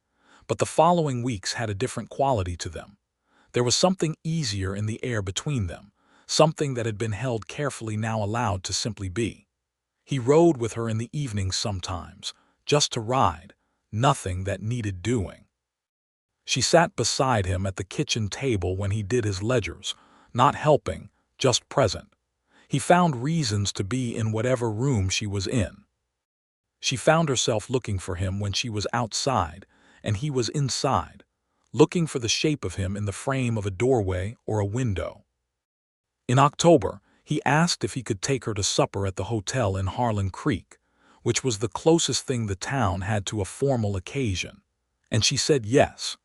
[SPEAKER 1] But the following weeks had a different quality to them. There was something easier in the air between them, something that had been held carefully now allowed to simply be. He rode with her in the evenings sometimes, just to ride, nothing that needed doing. She sat beside him at the kitchen table when he did his ledgers, not helping, just present. He found reasons to be in whatever room she was in. She found herself looking for him when she was outside, and he was inside, looking for the shape of him in the frame of a doorway or a window. In October, he asked if he could take her to supper at the hotel in Harlan Creek, which was the closest thing the town had to a formal occasion, and she said yes.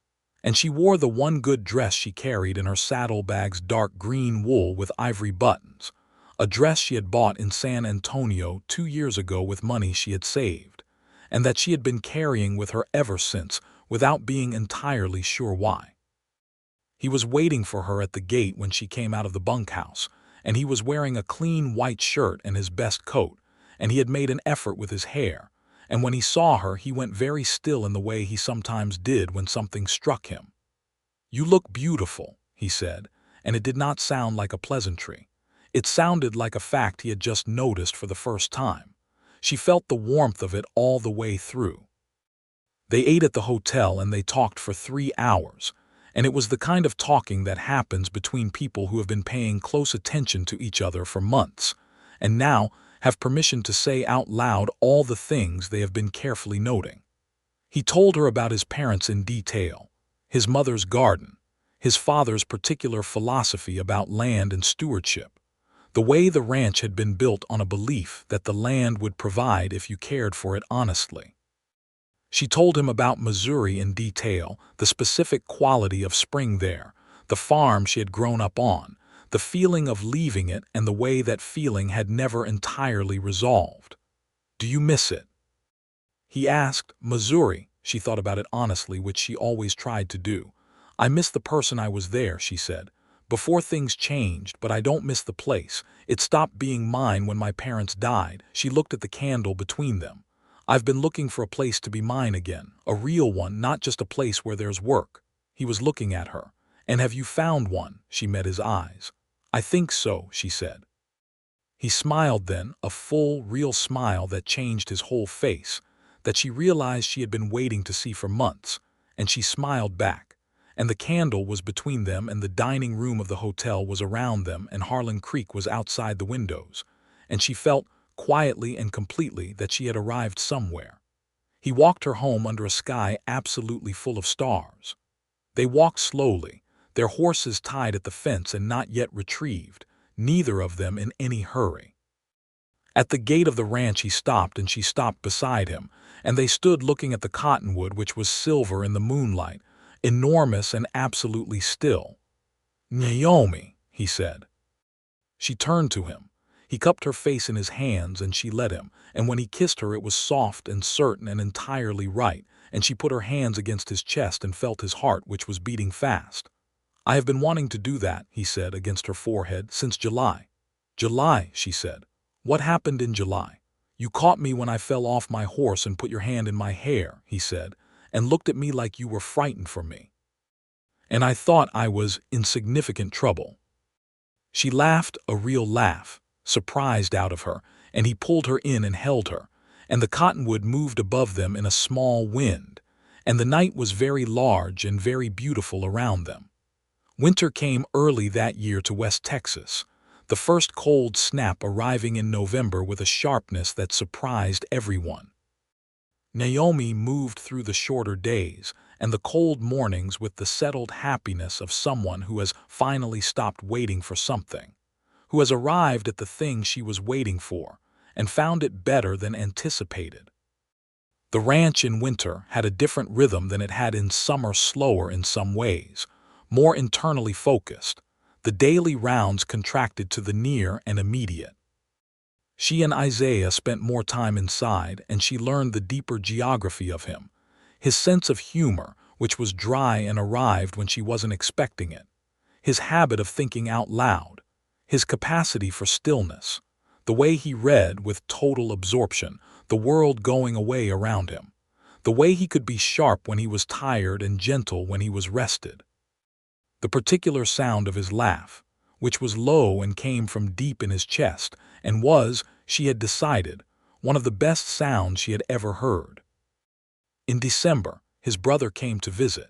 [SPEAKER 1] And she wore the one good dress she carried in her saddlebags, dark green wool with ivory buttons, a dress she had bought in San Antonio 2 years ago with money she had saved, and that she had been carrying with her ever since without being entirely sure why. He was waiting for her at the gate when she came out of the bunkhouse, and he was wearing a clean white shirt and his best coat, and he had made an effort with his hair, and when he saw her he went very still in the way he sometimes did when something struck him. "You look beautiful," he said, and it did not sound like a pleasantry. It sounded like a fact he had just noticed for the first time. She felt the warmth of it all the way through. They ate at the hotel and they talked for 3 hours, and it was the kind of talking that happens between people who have been paying close attention to each other for months, and now have permission to say out loud all the things they have been carefully noting. He told her about his parents in detail, his mother's garden, his father's particular philosophy about land and stewardship, the way the ranch had been built on a belief that the land would provide if you cared for it honestly. She told him about Missouri in detail, the specific quality of spring there, the farm she had grown up on, the feeling of leaving it, and the way that feeling had never entirely resolved. "Do you miss it?" he asked. "Missouri," she thought about it honestly, which she always tried to do. "I miss the person I was there," she said, "before things changed, but I don't miss the place. It stopped being mine when my parents died." She looked at the candle between them. "I've been looking for a place to be mine again, a real one, not just a place where there's work." He was looking at her. "And have you found one?" She met his eyes. "I think so," she said. He smiled then, a full, real smile that changed his whole face, that she realized she had been waiting to see for months, and she smiled back. And the candle was between them, and the dining room of the hotel was around them, and Harlan Creek was outside the windows, and she felt, quietly and completely, that she had arrived somewhere. He walked her home under a sky absolutely full of stars. They walked slowly, their horses tied at the fence and not yet retrieved, neither of them in any hurry. At the gate of the ranch he stopped, and she stopped beside him, and they stood looking at the cottonwood, which was silver in the moonlight, enormous and absolutely still. "Naomi," he said. She turned to him. He cupped her face in his hands, and she let him, and when he kissed her it was soft and certain and entirely right, and she put her hands against his chest and felt his heart, which was beating fast. "I have been wanting to do that," he said, against her forehead, "since July." "July," she said. "What happened in July?" "You caught me when I fell off my horse and put your hand in my hair," he said, "and looked at me like you were frightened for me. And I thought I was in significant trouble." She laughed, a real laugh, surprised out of her, and he pulled her in and held her, and the cottonwood moved above them in a small wind, and the night was very large and very beautiful around them. Winter came early that year to West Texas, the first cold snap arriving in November with a sharpness that surprised everyone. Naomi moved through the shorter days and the cold mornings with the settled happiness of someone who has finally stopped waiting for something, who has arrived at the thing she was waiting for and found it better than anticipated. The ranch in winter had a different rhythm than it had in summer, slower in some ways, more internally focused. The daily rounds contracted to the near and immediate. She and Isaiah spent more time inside, and she learned the deeper geography of him, his sense of humor, which was dry and arrived when she wasn't expecting it, his habit of thinking out loud, his capacity for stillness, the way he read with total absorption, the world going away around him, the way he could be sharp when he was tired and gentle when he was rested. The particular sound of his laugh, which was low and came from deep in his chest, and was, she had decided, one of the best sounds she had ever heard. In December, his brother came to visit.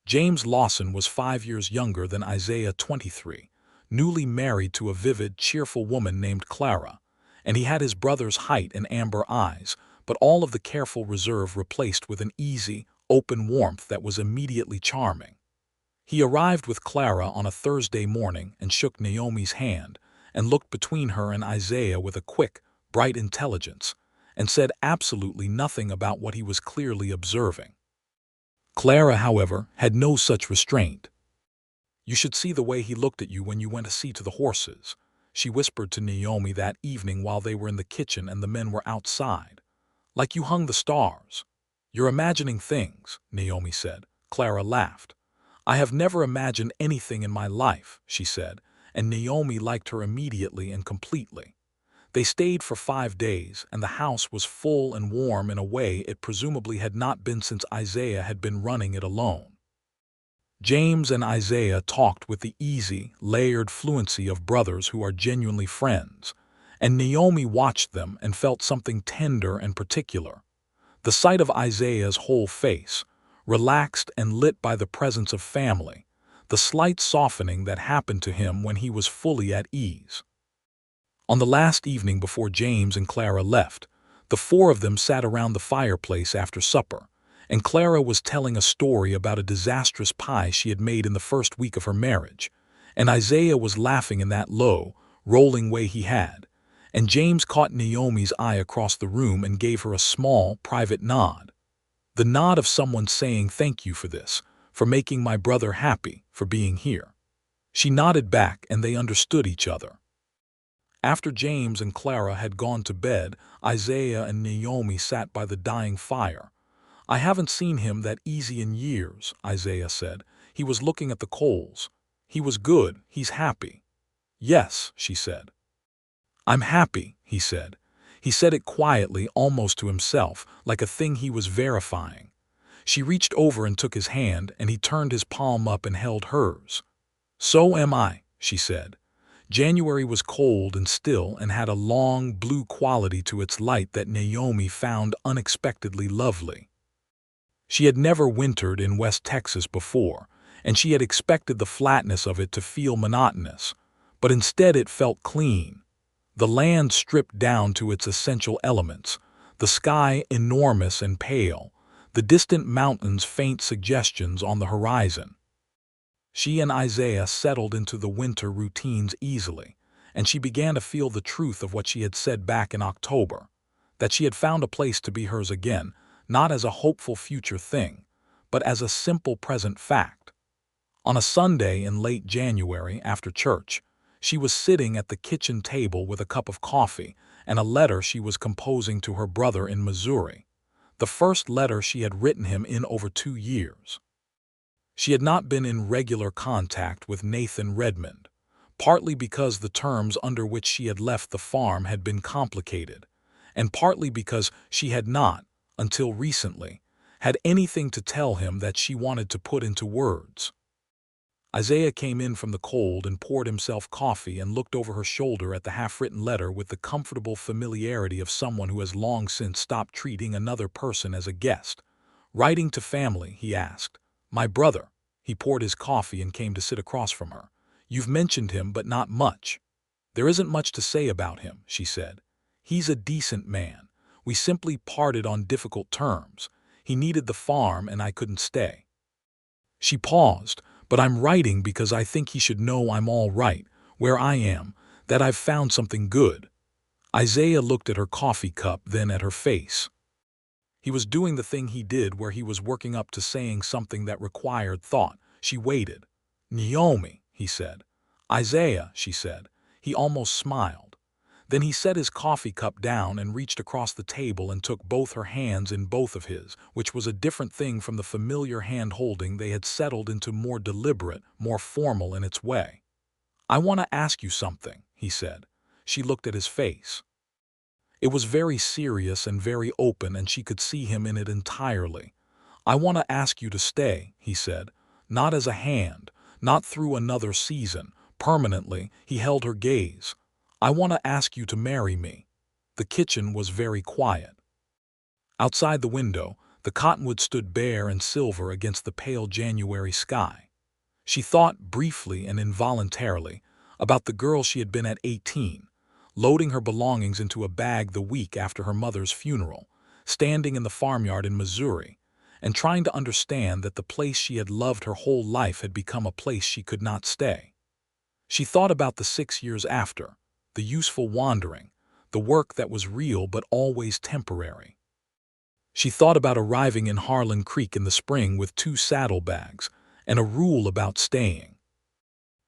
[SPEAKER 1] James Lawson was 5 years younger than Isaiah, 23, newly married to a vivid, cheerful woman named Clara, and he had his brother's height and amber eyes, but all of the careful reserve replaced with an easy, open warmth that was immediately charming. He arrived with Clara on a Thursday morning and shook Naomi's hand and looked between her and Isaiah with a quick, bright intelligence and said absolutely nothing about what he was clearly observing. Clara, however, had no such restraint. "You should see the way he looked at you when you went to see to the horses," she whispered to Naomi that evening while they were in the kitchen and the men were outside. "Like you hung the stars." "You're imagining things," Naomi said. Clara laughed. "I have never imagined anything in my life," she said, and Naomi liked her immediately and completely. They stayed for 5 days, and the house was full and warm in a way it presumably had not been since Isaiah had been running it alone. James and Isaiah talked with the easy, layered fluency of brothers who are genuinely friends, and Naomi watched them and felt something tender and particular. The sight of Isaiah's whole face, relaxed and lit by the presence of family, the slight softening that happened to him when he was fully at ease. On the last evening before James and Clara left, the four of them sat around the fireplace after supper, and Clara was telling a story about a disastrous pie she had made in the first week of her marriage, and Isaiah was laughing in that low, rolling way he had, and James caught Naomi's eye across the room and gave her a small, private nod. The nod of someone saying thank you for this, for making my brother happy, for being here. She nodded back and they understood each other. After James and Clara had gone to bed, Isaiah and Naomi sat by the dying fire. I haven't seen him that easy in years, Isaiah said. He was looking at the coals. He was good, he's happy. Yes, she said. I'm happy, he said. He said it quietly, almost to himself, like a thing he was verifying. She reached over and took his hand, and he turned his palm up and held hers. So am I, she said. January was cold and still and had a long blue quality to its light that Naomi found unexpectedly lovely. She had never wintered in West Texas before, and she had expected the flatness of it to feel monotonous, but instead it felt clean. The land stripped down to its essential elements, the sky enormous and pale, the distant mountains faint suggestions on the horizon. She and Isaiah settled into the winter routines easily, and she began to feel the truth of what she had said back in October, that she had found a place to be hers again, not as a hopeful future thing, but as a simple present fact. On a Sunday in late January after church, she was sitting at the kitchen table with a cup of coffee and a letter she was composing to her brother in Missouri, the first letter she had written him in over 2 years. She had not been in regular contact with Nathan Redmond, partly because the terms under which she had left the farm had been complicated, and partly because she had not, until recently, had anything to tell him that she wanted to put into words. Isaiah came in from the cold and poured himself coffee and looked over her shoulder at the half-written letter with the comfortable familiarity of someone who has long since stopped treating another person as a guest. Writing to family, he asked. My brother. He poured his coffee and came to sit across from her. You've mentioned him, but not much. There isn't much to say about him, she said. He's a decent man. We simply parted on difficult terms. He needed the farm and I couldn't stay. She paused. But I'm writing because I think he should know I'm all right, where I am, that I've found something good. Isaiah looked at her coffee cup, then at her face. He was doing the thing he did where he was working up to saying something that required thought. She waited. Naomi, he said. Isaiah, she said. He almost smiled. Then he set his coffee cup down and reached across the table and took both her hands in both of his, which was a different thing from the familiar hand-holding they had settled into, more deliberate, more formal in its way. I want to ask you something, he said. She looked at his face. It was very serious and very open, and she could see him in it entirely. I want to ask you to stay, he said, not as a hand, not through another season, permanently. He held her gaze. I want to ask you to marry me. The kitchen was very quiet. Outside the window, the cottonwood stood bare and silver against the pale January sky. She thought, briefly and involuntarily, about the girl she had been at 18, loading her belongings into a bag the week after her mother's funeral, standing in the farmyard in Missouri, and trying to understand that the place she had loved her whole life had become a place she could not stay. She thought about the 6 years after, the useful wandering, the work that was real but always temporary. She thought about arriving in Harlan Creek in the spring with 2 saddlebags and a rule about staying.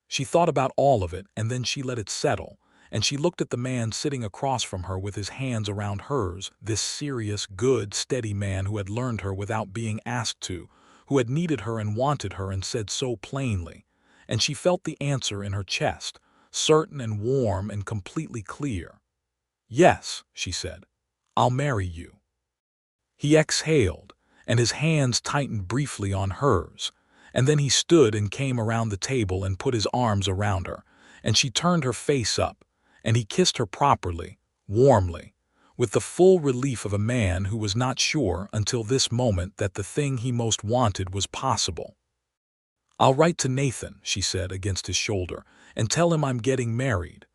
[SPEAKER 1] She thought about all of it, and then she let it settle, and she looked at the man sitting across from her with his hands around hers, this serious, good, steady man who had learned her without being asked to, who had needed her and wanted her and said so plainly, and she felt the answer in her chest, certain and warm and completely clear. Yes, she said, I'll marry you. He exhaled, and his hands tightened briefly on hers, and then he stood and came around the table and put his arms around her, and she turned her face up, and he kissed her properly, warmly, with the full relief of a man who was not sure until this moment that the thing he most wanted was possible. "I'll write to Nathan," she said against his shoulder, "and tell him I'm getting married."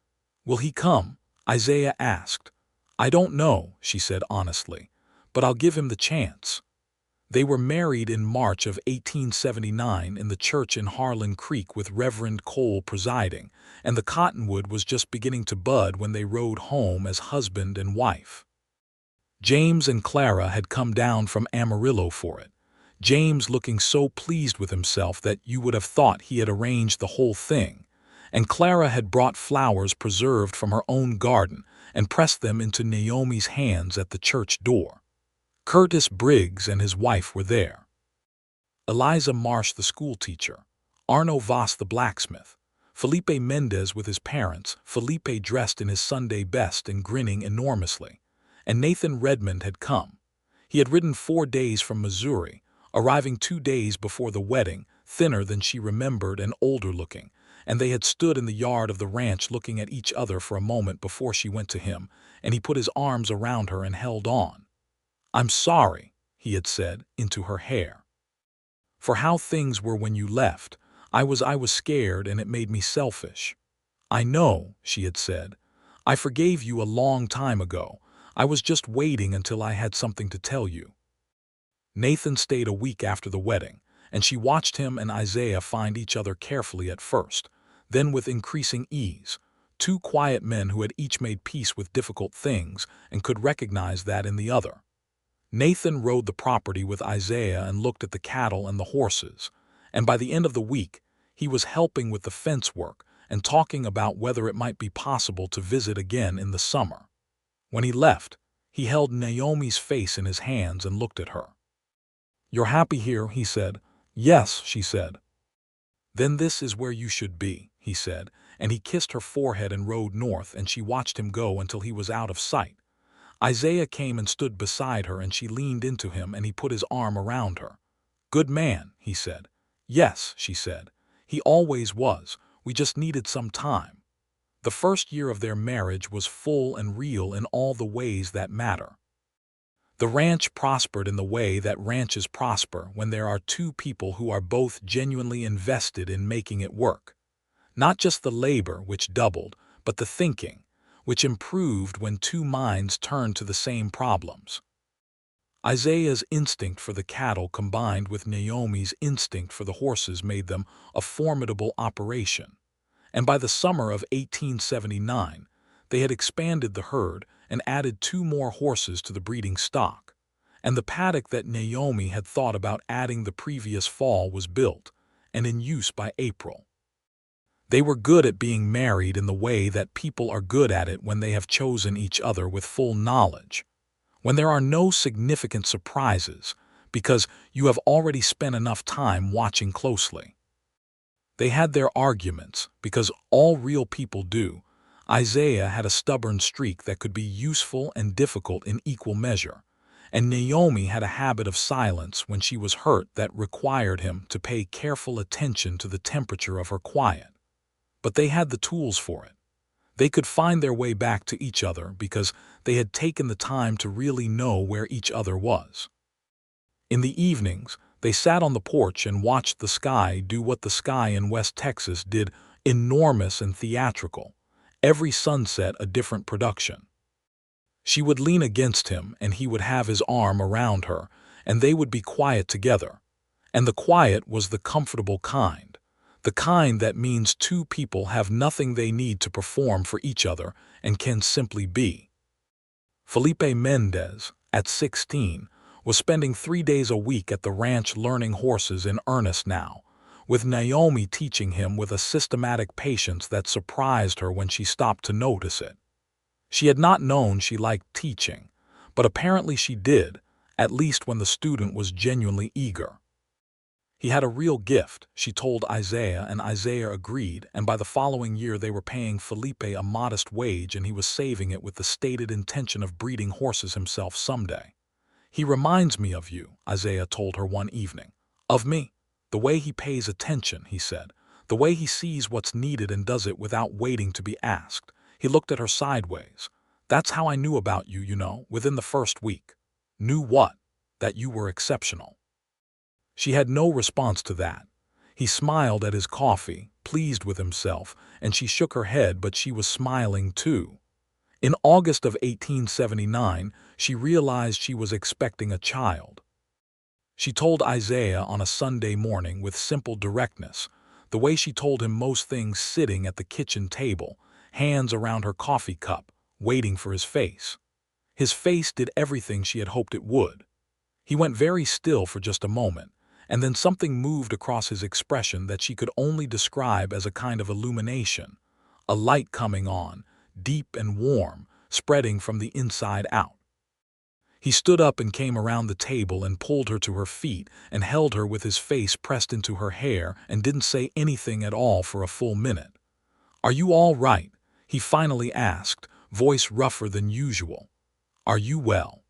[SPEAKER 1] "Will he come?" Isaiah asked. "I don't know," she said honestly, "but I'll give him the chance." They were married in March of 1879 in the church in Harlan Creek with Reverend Cole presiding, and the cottonwood was just beginning to bud when they rode home as husband and wife. James and Clara had come down from Amarillo for it, James looking so pleased with himself that you would have thought he had arranged the whole thing, and Clara had brought flowers preserved from her own garden and pressed them into Naomi's hands at the church door. Curtis Briggs and his wife were there. Eliza Marsh the schoolteacher, Arno Voss the blacksmith, Felipe Mendez with his parents, Felipe dressed in his Sunday best and grinning enormously, and Nathan Redmond had come. He had ridden 4 days from Missouri, arriving 2 days before the wedding, thinner than she remembered and older looking, and they had stood in the yard of the ranch looking at each other for a moment before she went to him, and he put his arms around her and held on. "I'm sorry," he had said, into her hair, "for how things were when you left. I was scared and it made me selfish." "I know," she had said. "I forgave you a long time ago. I was just waiting until I had something to tell you." Nathan stayed a week after the wedding, and she watched him and Isaiah find each other carefully at first, then with increasing ease, 2 quiet men who had each made peace with difficult things and could recognize that in the other. Nathan rode the property with Isaiah and looked at the cattle and the horses, and by the end of the week, he was helping with the fence work and talking about whether it might be possible to visit again in the summer. When he left, he held Naomi's face in his hands and looked at her. "You're happy here," he said. "Yes," she said. "Then this is where you should be," he said, and he kissed her forehead and rode north, and she watched him go until he was out of sight. Isaiah came and stood beside her, and she leaned into him, and he put his arm around her. "Good man," he said. "Yes," she said. "He always was. We just needed some time." The first year of their marriage was full and real in all the ways that matter. The ranch prospered in the way that ranches prosper when there are 2 people who are both genuinely invested in making it work. Not just the labor, which doubled, but the thinking, which improved when 2 minds turned to the same problems. Isaiah's instinct for the cattle combined with Naomi's instinct for the horses made them a formidable operation, and by the summer of 1879, they had expanded the herd and added 2 more horses to the breeding stock, and the paddock that Naomi had thought about adding the previous fall was built and in use by April. They were good at being married in the way that people are good at it when they have chosen each other with full knowledge, when there are no significant surprises because you have already spent enough time watching closely. They had their arguments, because all real people do. Isaiah had a stubborn streak that could be useful and difficult in equal measure, and Naomi had a habit of silence when she was hurt that required him to pay careful attention to the temperature of her quiet. But they had the tools for it. They could find their way back to each other because they had taken the time to really know where each other was. In the evenings, they sat on the porch and watched the sky do what the sky in West Texas did, enormous and theatrical, every sunset a different production. She would lean against him and he would have his arm around her, and they would be quiet together. And the quiet was the comfortable kind. The kind that means 2 people have nothing they need to perform for each other and can simply be. Felipe Mendez, at 16, was spending 3 days a week at the ranch learning horses in earnest now, with Naomi teaching him with a systematic patience that surprised her when she stopped to notice it. She had not known she liked teaching, but apparently she did, at least when the student was genuinely eager. He had a real gift, she told Isaiah, and Isaiah agreed, and by the following year they were paying Felipe a modest wage and he was saving it with the stated intention of breeding horses himself someday. "He reminds me of you," Isaiah told her one evening. "Of me? The way he pays attention," he said. "The way he sees what's needed and does it without waiting to be asked. He looked at her sideways. "That's how I knew about you, within the first week." "Knew what?" "That you were exceptional." She had no response to that. He smiled at his coffee, pleased with himself, and she shook her head, but she was smiling too. In August of 1879, she realized she was expecting a child. She told Isaiah on a Sunday morning with simple directness, the way she told him most things, sitting at the kitchen table, hands around her coffee cup, waiting for his face. His face did everything she had hoped it would. He went very still for just a moment, and then something moved across his expression that she could only describe as a kind of illumination, a light coming on, deep and warm, spreading from the inside out. He stood up and came around the table and pulled her to her feet and held her with his face pressed into her hair and didn't say anything at all for a full minute. "Are you all right?" he finally asked, voice rougher than usual. "Are you well?"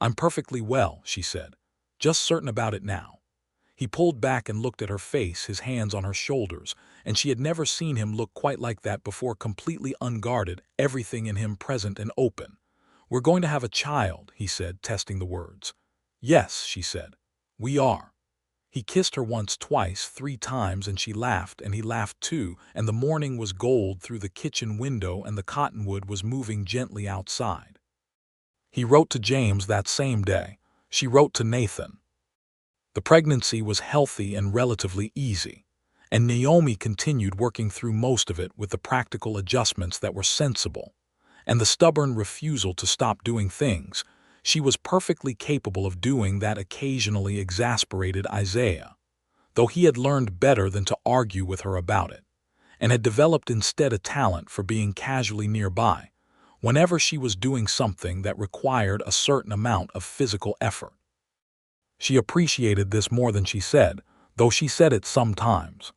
[SPEAKER 1] "I'm perfectly well," she said. "Just certain about it now." He pulled back and looked at her face, his hands on her shoulders, and she had never seen him look quite like that before, completely unguarded, everything in him present and open. "We're going to have a child," he said, testing the words. "Yes," she said. "We are." He kissed her once, twice, 3 times, and she laughed, and he laughed too, and the morning was gold through the kitchen window, and the cottonwood was moving gently outside. He wrote to James that same day. She wrote to Nathan. The pregnancy was healthy and relatively easy, and Naomi continued working through most of it with the practical adjustments that were sensible, and the stubborn refusal to stop doing things. She was perfectly capable of doing that occasionally exasperated Isaiah, though he had learned better than to argue with her about it, and had developed instead a talent for being casually nearby, whenever she was doing something that required a certain amount of physical effort. She appreciated this more than she said, though she said it sometimes.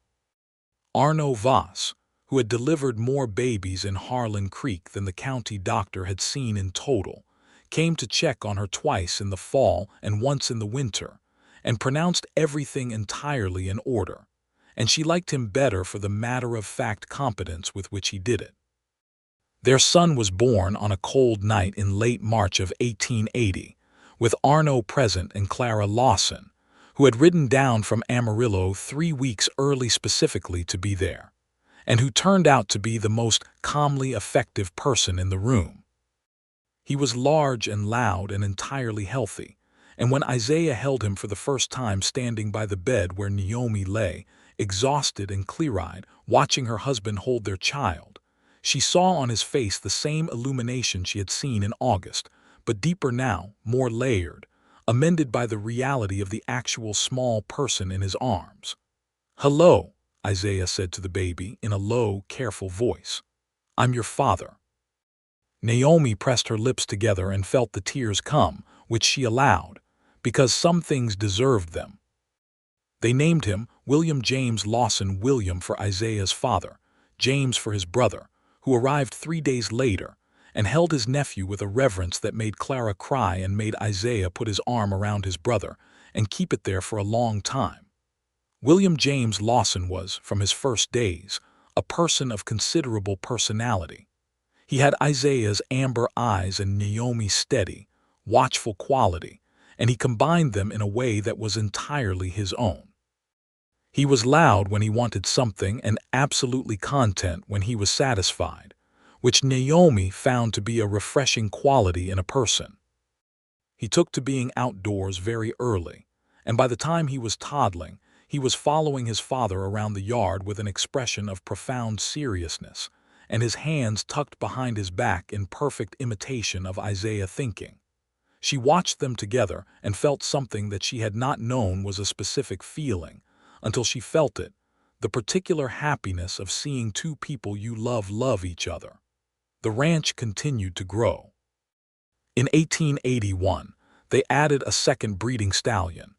[SPEAKER 1] Arno Voss, who had delivered more babies in Harlan Creek than the county doctor had seen in total, came to check on her twice in the fall and once in the winter, and pronounced everything entirely in order, and she liked him better for the matter-of-fact competence with which he did it. Their son was born on a cold night in late March of 1880, with Arno present and Clara Lawson, who had ridden down from Amarillo 3 weeks early specifically to be there, and who turned out to be the most calmly effective person in the room. He was large and loud and entirely healthy, and when Isaiah held him for the first time standing by the bed where Naomi lay, exhausted and clear-eyed, watching her husband hold their child, she saw on his face the same illumination she had seen in August, but deeper now, more layered, amended by the reality of the actual small person in his arms. "Hello," Isaiah said to the baby in a low, careful voice. "I'm your father." Naomi pressed her lips together and felt the tears come, which she allowed, because some things deserved them. They named him William James Lawson, William for Isaiah's father, James for his brother, who arrived 3 days later, and held his nephew with a reverence that made Clara cry and made Isaiah put his arm around his brother and keep it there for a long time. William James Lawson was, from his first days, a person of considerable personality. He had Isaiah's amber eyes and Naomi's steady, watchful quality, and he combined them in a way that was entirely his own. He was loud when he wanted something and absolutely content when he was satisfied, which Naomi found to be a refreshing quality in a person. He took to being outdoors very early, and by the time he was toddling, he was following his father around the yard with an expression of profound seriousness, and his hands tucked behind his back in perfect imitation of Isaiah thinking. She watched them together and felt something that she had not known was a specific feeling, until she felt it, the particular happiness of seeing two people you love each other. The ranch continued to grow. In 1881, they added a second breeding stallion,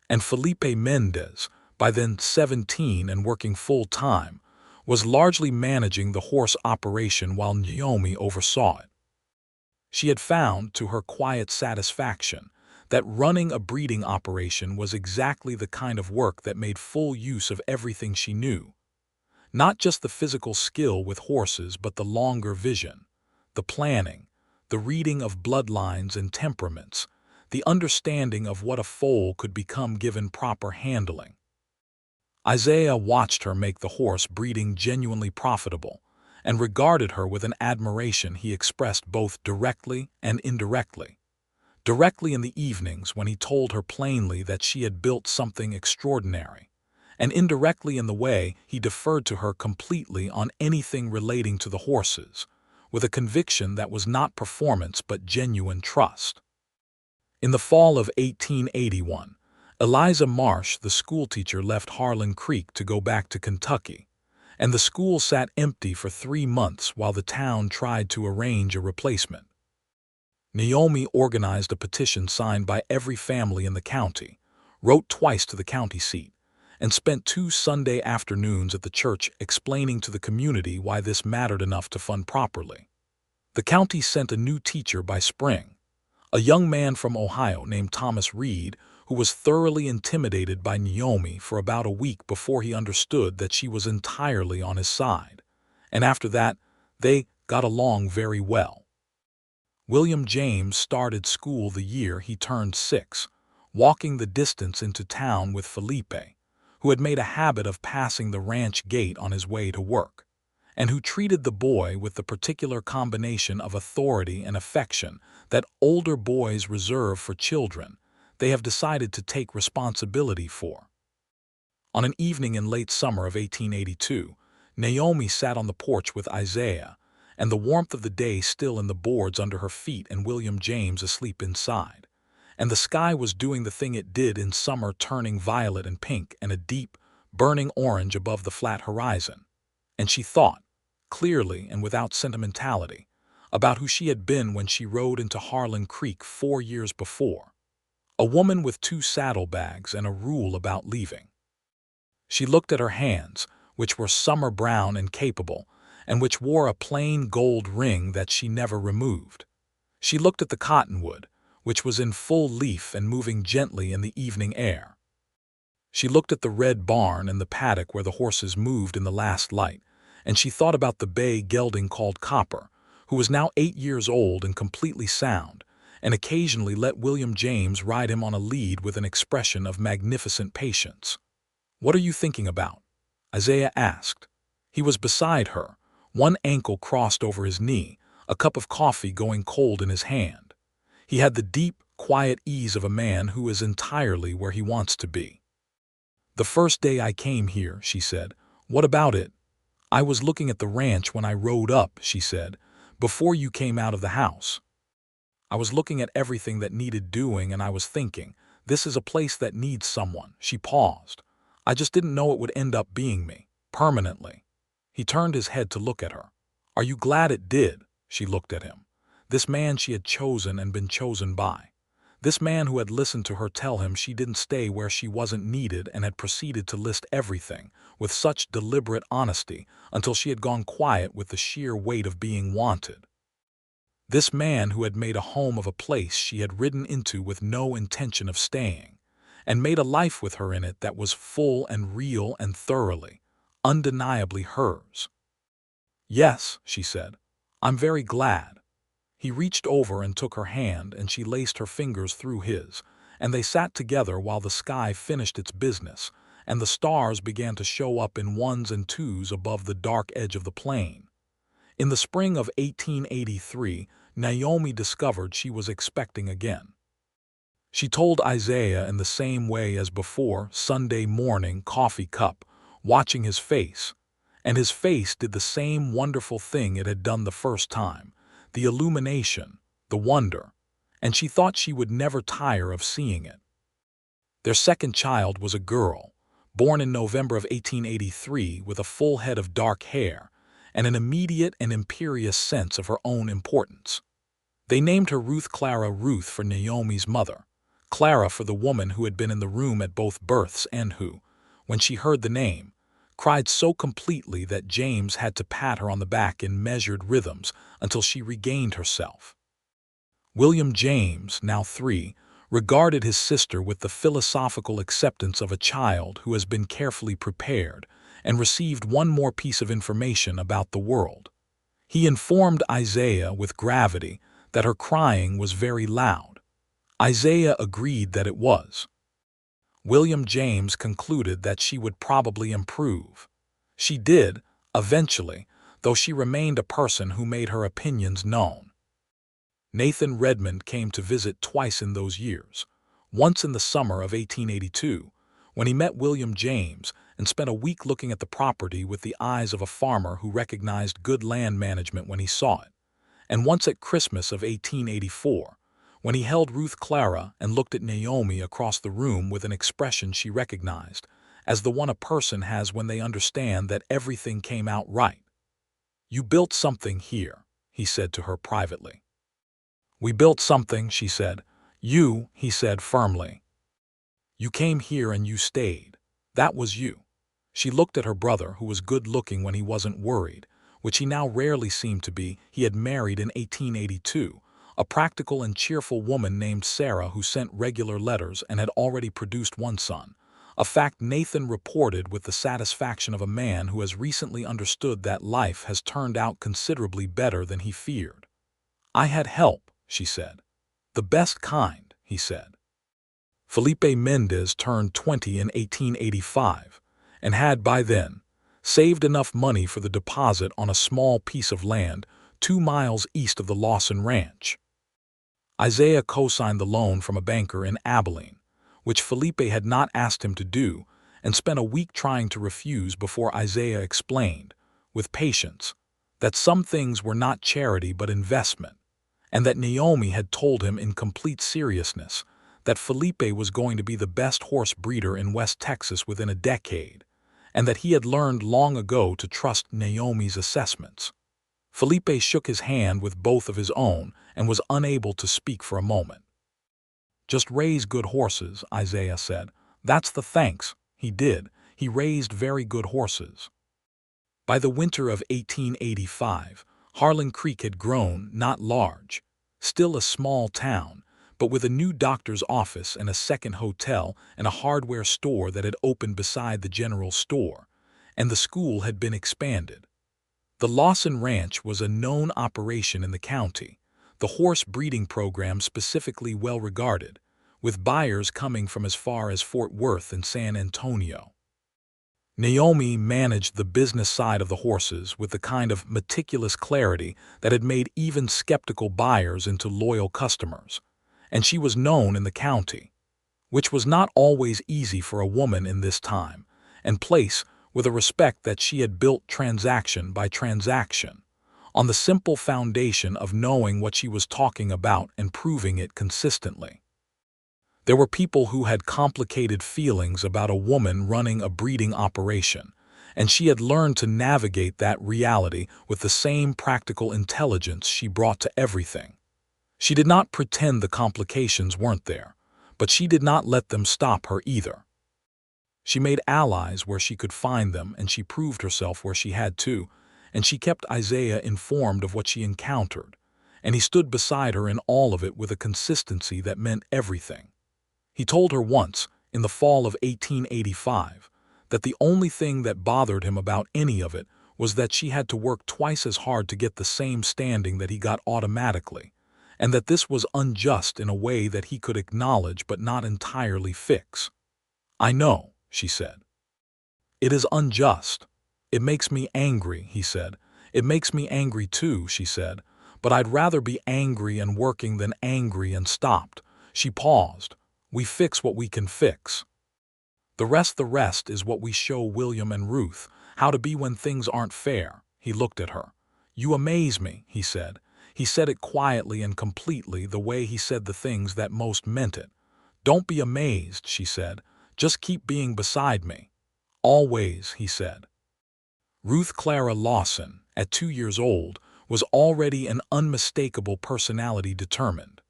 [SPEAKER 1] and Felipe Mendez, by then 17 and working full-time, was largely managing the horse operation while Naomi oversaw it. She had found, to her quiet satisfaction, that running a breeding operation was exactly the kind of work that made full use of everything she knew. Not just the physical skill with horses, but the longer vision, the planning, the reading of bloodlines and temperaments, the understanding of what a foal could become given proper handling. Isaiah watched her make the horse breeding genuinely profitable and regarded her with an admiration he expressed both directly and indirectly. Directly in the evenings when he told her plainly that she had built something extraordinary, and indirectly in the way he deferred to her completely on anything relating to the horses, with a conviction that was not performance but genuine trust. In the fall of 1881, Eliza Marsh, the schoolteacher, left Harlan Creek to go back to Kentucky, and the school sat empty for 3 months while the town tried to arrange a replacement. Naomi organized a petition signed by every family in the county, wrote twice to the county seat, and spent 2 Sunday afternoons at the church explaining to the community why this mattered enough to fund properly. The county sent a new teacher by spring, a young man from Ohio named Thomas Reed, who was thoroughly intimidated by Naomi for about a week before he understood that she was entirely on his side, and after that, they got along very well. William James started school the year he turned 6, walking the distance into town with Felipe, who had made a habit of passing the ranch gate on his way to work, and who treated the boy with the particular combination of authority and affection that older boys reserve for children they have decided to take responsibility for. On an evening in late summer of 1882, Naomi sat on the porch with Isaiah, and the warmth of the day still in the boards under her feet and William James asleep inside, and the sky was doing the thing it did in summer, turning violet and pink and a deep, burning orange above the flat horizon, and she thought, clearly and without sentimentality, about who she had been when she rode into Harlan Creek 4 years before, a woman with 2 saddlebags and a rule about leaving. She looked at her hands, which were summer brown and capable, and which wore a plain gold ring that she never removed. She looked at the cottonwood, which was in full leaf and moving gently in the evening air. She looked at the red barn and the paddock where the horses moved in the last light, and she thought about the bay gelding called Copper, who was now 8 years old and completely sound, and occasionally let William James ride him on a lead with an expression of magnificent patience. "What are you thinking about?" Isaiah asked. He was beside her, one ankle crossed over his knee, a cup of coffee going cold in his hand. He had the deep, quiet ease of a man who is entirely where he wants to be. "The first day I came here," she said. "What about it?" "I was looking at the ranch when I rode up," she said, "before you came out of the house. I was looking at everything that needed doing, and I was thinking, this is a place that needs someone." She paused. "I just didn't know it would end up being me, permanently." He turned his head to look at her. "Are you glad it did?" She looked at him. This man she had chosen and been chosen by. This man who had listened to her tell him she didn't stay where she wasn't needed and had proceeded to list everything with such deliberate honesty until she had gone quiet with the sheer weight of being wanted. This man who had made a home of a place she had ridden into with no intention of staying, and made a life with her in it that was full and real and thoroughly, undeniably hers. "Yes," she said, "I'm very glad." He reached over and took her hand, and she laced her fingers through his, and they sat together while the sky finished its business, and the stars began to show up in 1s and 2s above the dark edge of the plain. In the spring of 1883, Naomi discovered she was expecting again. She told Isaiah in the same way as before, Sunday morning, coffee cup, watching his face, and his face did the same wonderful thing it had done the first time, the illumination, the wonder, and she thought she would never tire of seeing it. Their second child was a girl, born in November of 1883 with a full head of dark hair and an immediate and imperious sense of her own importance. They named her Ruth Clara, Ruth for Naomi's mother, Clara for the woman who had been in the room at both births and who, when she heard the name, cried so completely that James had to pat her on the back in measured rhythms until she regained herself. William James, now 3, regarded his sister with the philosophical acceptance of a child who has been carefully prepared and received one more piece of information about the world. He informed Isaiah with gravity that her crying was very loud. Isaiah agreed that it was. William James concluded that she would probably improve. She did, eventually, though she remained a person who made her opinions known. Nathan Redmond came to visit twice in those years, once in the summer of 1882, when he met William James and spent a week looking at the property with the eyes of a farmer who recognized good land management when he saw it, and once at Christmas of 1884, when he held Ruth Clara and looked at Naomi across the room with an expression she recognized, as the one a person has when they understand that everything came out right. "You built something here," he said to her privately. "We built something," she said. "You," he said firmly. "You came here and you stayed. That was you." She looked at her brother, who was good-looking when he wasn't worried, which he now rarely seemed to be. He had married in 1882, a practical and cheerful woman named Sarah who sent regular letters and had already produced one son, a fact Nathan reported with the satisfaction of a man who has recently understood that life has turned out considerably better than he feared. "I had help," she said. "The best kind," he said. Felipe Mendez turned 20 in 1885 and had, by then, saved enough money for the deposit on a small piece of land 2 miles east of the Lawson Ranch. Isaiah co-signed the loan from a banker in Abilene, which Felipe had not asked him to do, and spent a week trying to refuse before Isaiah explained, with patience, that some things were not charity but investment, and that Naomi had told him in complete seriousness that Felipe was going to be the best horse breeder in West Texas within a decade, and that he had learned long ago to trust Naomi's assessments. Felipe shook his hand with both of his own and was unable to speak for a moment. "Just raise good horses," Isaiah said. "That's the thanks." He did. He raised very good horses. By the winter of 1885, Harlan Creek had grown, not large, still a small town, but with a new doctor's office and a second hotel and a hardware store that had opened beside the general store, and the school had been expanded. The Lawson Ranch was a known operation in the county, the horse breeding program specifically well regarded, with buyers coming from as far as Fort Worth and San Antonio. Naomi managed the business side of the horses with the kind of meticulous clarity that had made even skeptical buyers into loyal customers, and she was known in the county, which was not always easy for a woman in this time and place, with a respect that she had built transaction by transaction, on the simple foundation of knowing what she was talking about and proving it consistently. There were people who had complicated feelings about a woman running a breeding operation, and she had learned to navigate that reality with the same practical intelligence she brought to everything. She did not pretend the complications weren't there, but she did not let them stop her either. She made allies where she could find them, and she proved herself where she had to, and she kept Isaiah informed of what she encountered, and he stood beside her in all of it with a consistency that meant everything. He told her once, in the fall of 1885, that the only thing that bothered him about any of it was that she had to work twice as hard to get the same standing that he got automatically, and that this was unjust in a way that he could acknowledge but not entirely fix. "I know," she said. "It is unjust. It makes me angry," he said. "It makes me angry too," she said. "But I'd rather be angry and working than angry and stopped." She paused. "We fix what we can fix. The rest is what we show William and Ruth, how to be when things aren't fair." He looked at her. "You amaze me," he said. He said it quietly and completely, the way he said the things that most meant it. "Don't be amazed," she said. "Just keep being beside me." "Always," he said. Ruth Clara Lawson, at 2 years old, was already an unmistakable personality, determined,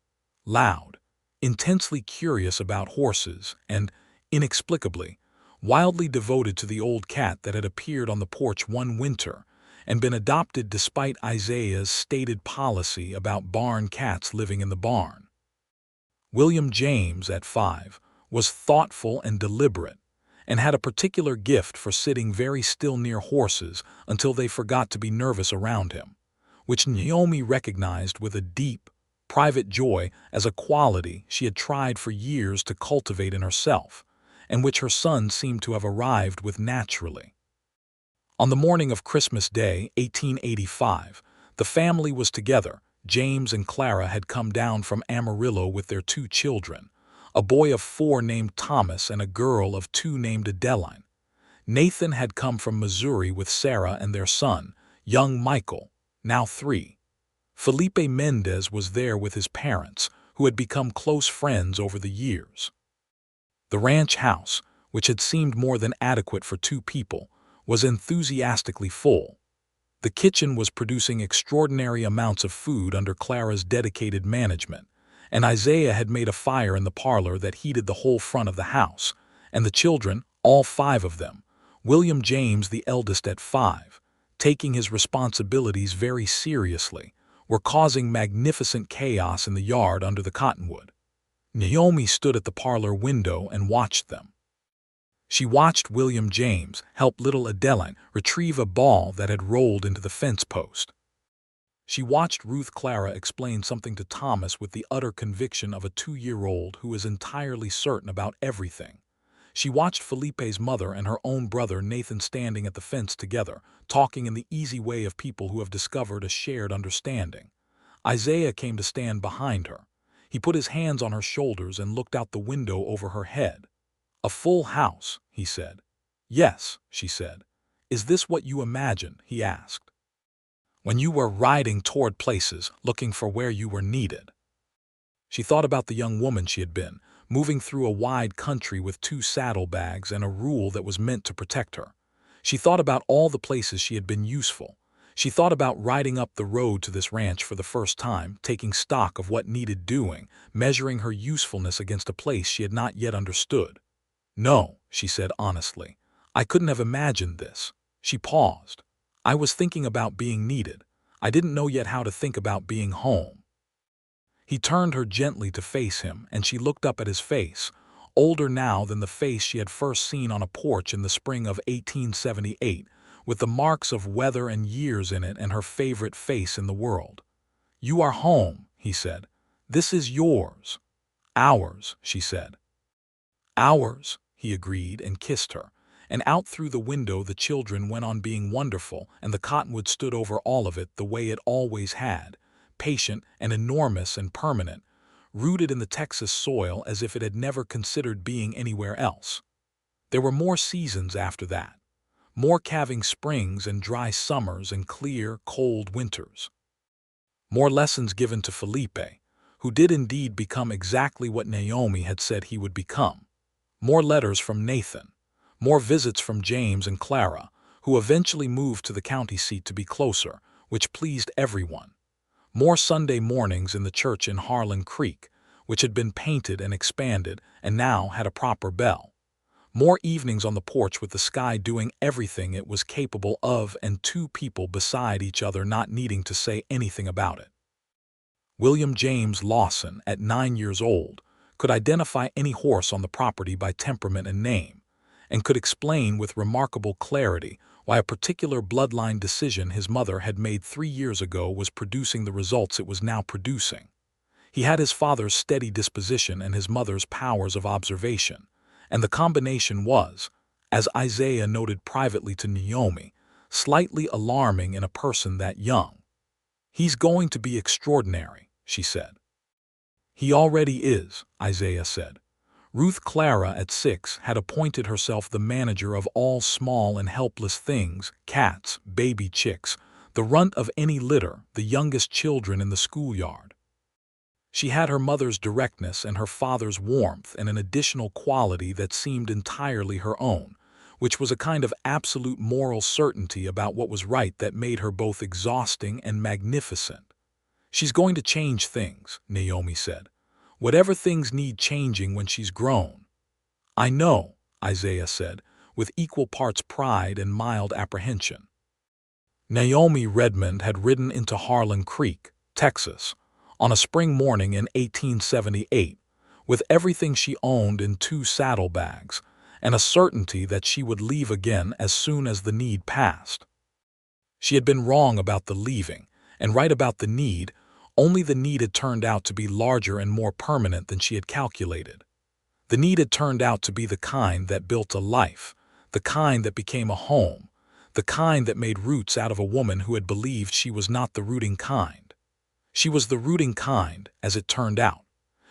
[SPEAKER 1] loud, intensely curious about horses, and, inexplicably, wildly devoted to the old cat that had appeared on the porch one winter and been adopted despite Isaiah's stated policy about barn cats living in the barn. William James, at 5, was thoughtful and deliberate, and had a particular gift for sitting very still near horses until they forgot to be nervous around him, which Naomi recognized with a deep, private joy as a quality she had tried for years to cultivate in herself, and which her son seemed to have arrived with naturally. On the morning of Christmas Day, 1885, the family was together. James and Clara had come down from Amarillo with their 2 children, a boy of 4 named Thomas and a girl of 2 named Adeline. Nathan had come from Missouri with Sarah and their son, young Michael, now 3. Felipe Mendez was there with his parents, who had become close friends over the years. The ranch house, which had seemed more than adequate for 2 people, was enthusiastically full. The kitchen was producing extraordinary amounts of food under Clara's dedicated management, and Isaiah had made a fire in the parlor that heated the whole front of the house, and the children, all 5 of them, William James, the eldest at 5, taking his responsibilities very seriously, were causing magnificent chaos in the yard under the cottonwood. Naomi stood at the parlor window and watched them. She watched William James help little Adeline retrieve a ball that had rolled into the fence post. She watched Ruth Clara explain something to Thomas with the utter conviction of a 2-year-old who is entirely certain about everything. She watched Felipe's mother and her own brother Nathan standing at the fence together, talking in the easy way of people who have discovered a shared understanding. Isaiah came to stand behind her. He put his hands on her shoulders and looked out the window over her head. "A full house," he said. "Yes," she said. "Is this what you imagined?" he asked. "When you were riding toward places, looking for where you were needed." She thought about the young woman she had been, moving through a wide country with 2 saddlebags and a rule that was meant to protect her. She thought about all the places she had been useful. She thought about riding up the road to this ranch for the first time, taking stock of what needed doing, measuring her usefulness against a place she had not yet understood. "No," she said honestly. "I couldn't have imagined this." She paused. "I was thinking about being needed. I didn't know yet how to think about being home." He turned her gently to face him, and she looked up at his face, older now than the face she had first seen on a porch in the spring of 1878, with the marks of weather and years in it, and her favorite face in the world. "You are home," he said. "This is yours." "Ours," she said. "Ours," he agreed and kissed her, and out through the window the children went on being wonderful, and the cottonwood stood over all of it the way it always had, patient and enormous and permanent, rooted in the Texas soil as if it had never considered being anywhere else. There were more seasons after that, more calving springs and dry summers and clear, cold winters. More lessons given to Felipe, who did indeed become exactly what Naomi had said he would become. More letters from Nathan, more visits from James and Clara, who eventually moved to the county seat to be closer, which pleased everyone. More Sunday mornings in the church in Harlan Creek, which had been painted and expanded and now had a proper bell. More evenings on the porch with the sky doing everything it was capable of and 2 people beside each other not needing to say anything about it. William James Lawson, at 9 years old, could identify any horse on the property by temperament and name, and could explain with remarkable clarity why a particular bloodline decision his mother had made 3 years ago was producing the results it was now producing. He had his father's steady disposition and his mother's powers of observation, and the combination was, as Isaiah noted privately to Naomi, slightly alarming in a person that young. "He's going to be extraordinary," she said. "He already is," Isaiah said. Ruth Clara, at 6, had appointed herself the manager of all small and helpless things, cats, baby chicks, the runt of any litter, the youngest children in the schoolyard. She had her mother's directness and her father's warmth and an additional quality that seemed entirely her own, which was a kind of absolute moral certainty about what was right that made her both exhausting and magnificent. "She's going to change things," Naomi said. "Whatever things need changing when she's grown." "I know," Isaiah said, with equal parts pride and mild apprehension. Naomi Redmond had ridden into Harlan Creek, Texas, on a spring morning in 1878, with everything she owned in 2 saddlebags, and a certainty that she would leave again as soon as the need passed. She had been wrong about the leaving, and right about the need, only the need had turned out to be larger and more permanent than she had calculated. The need had turned out to be the kind that built a life, the kind that became a home, the kind that made roots out of a woman who had believed she was not the rooting kind. She was the rooting kind, as it turned out.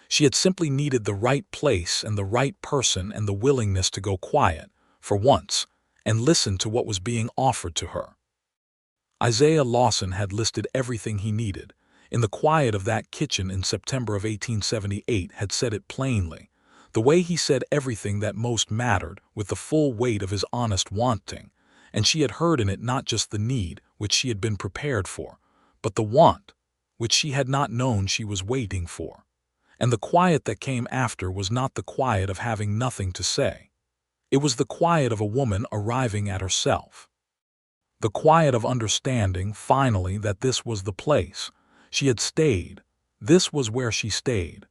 [SPEAKER 1] She had simply needed the right place and the right person and the willingness to go quiet, for once, and listen to what was being offered to her. Isaiah Lawson had listed everything he needed. In the quiet of that kitchen in September of 1878 had said it plainly, the way he said everything that most mattered with the full weight of his honest wanting, and she had heard in it not just the need, which she had been prepared for, but the want, which she had not known she was waiting for. And the quiet that came after was not the quiet of having nothing to say. It was the quiet of a woman arriving at herself. The quiet of understanding, finally, that this was the place. She had stayed. This was where she stayed.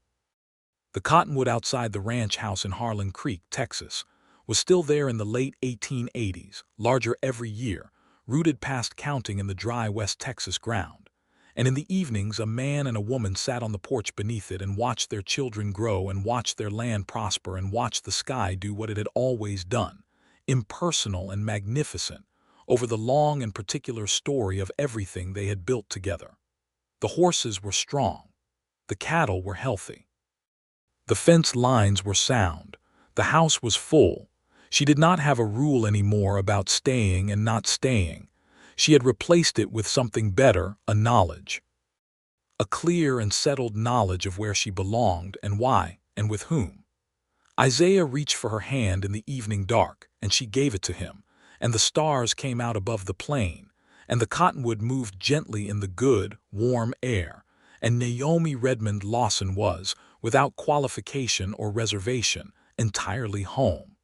[SPEAKER 1] The cottonwood outside the ranch house in Harlan Creek, Texas, was still there in the late 1880s, larger every year, rooted past counting in the dry West Texas ground. And in the evenings, a man and a woman sat on the porch beneath it and watched their children grow and watched their land prosper and watched the sky do what it had always done, impersonal and magnificent, over the long and particular story of everything they had built together. The horses were strong. The cattle were healthy. The fence lines were sound. The house was full. She did not have a rule anymore about staying and not staying. She had replaced it with something better, a knowledge. A clear and settled knowledge of where she belonged and why and with whom. Isaiah reached for her hand in the evening dark, and she gave it to him, and the stars came out above the plain, and the cottonwood moved gently in the good, warm air, and Naomi Redmond Lawson was, without qualification or reservation, entirely home.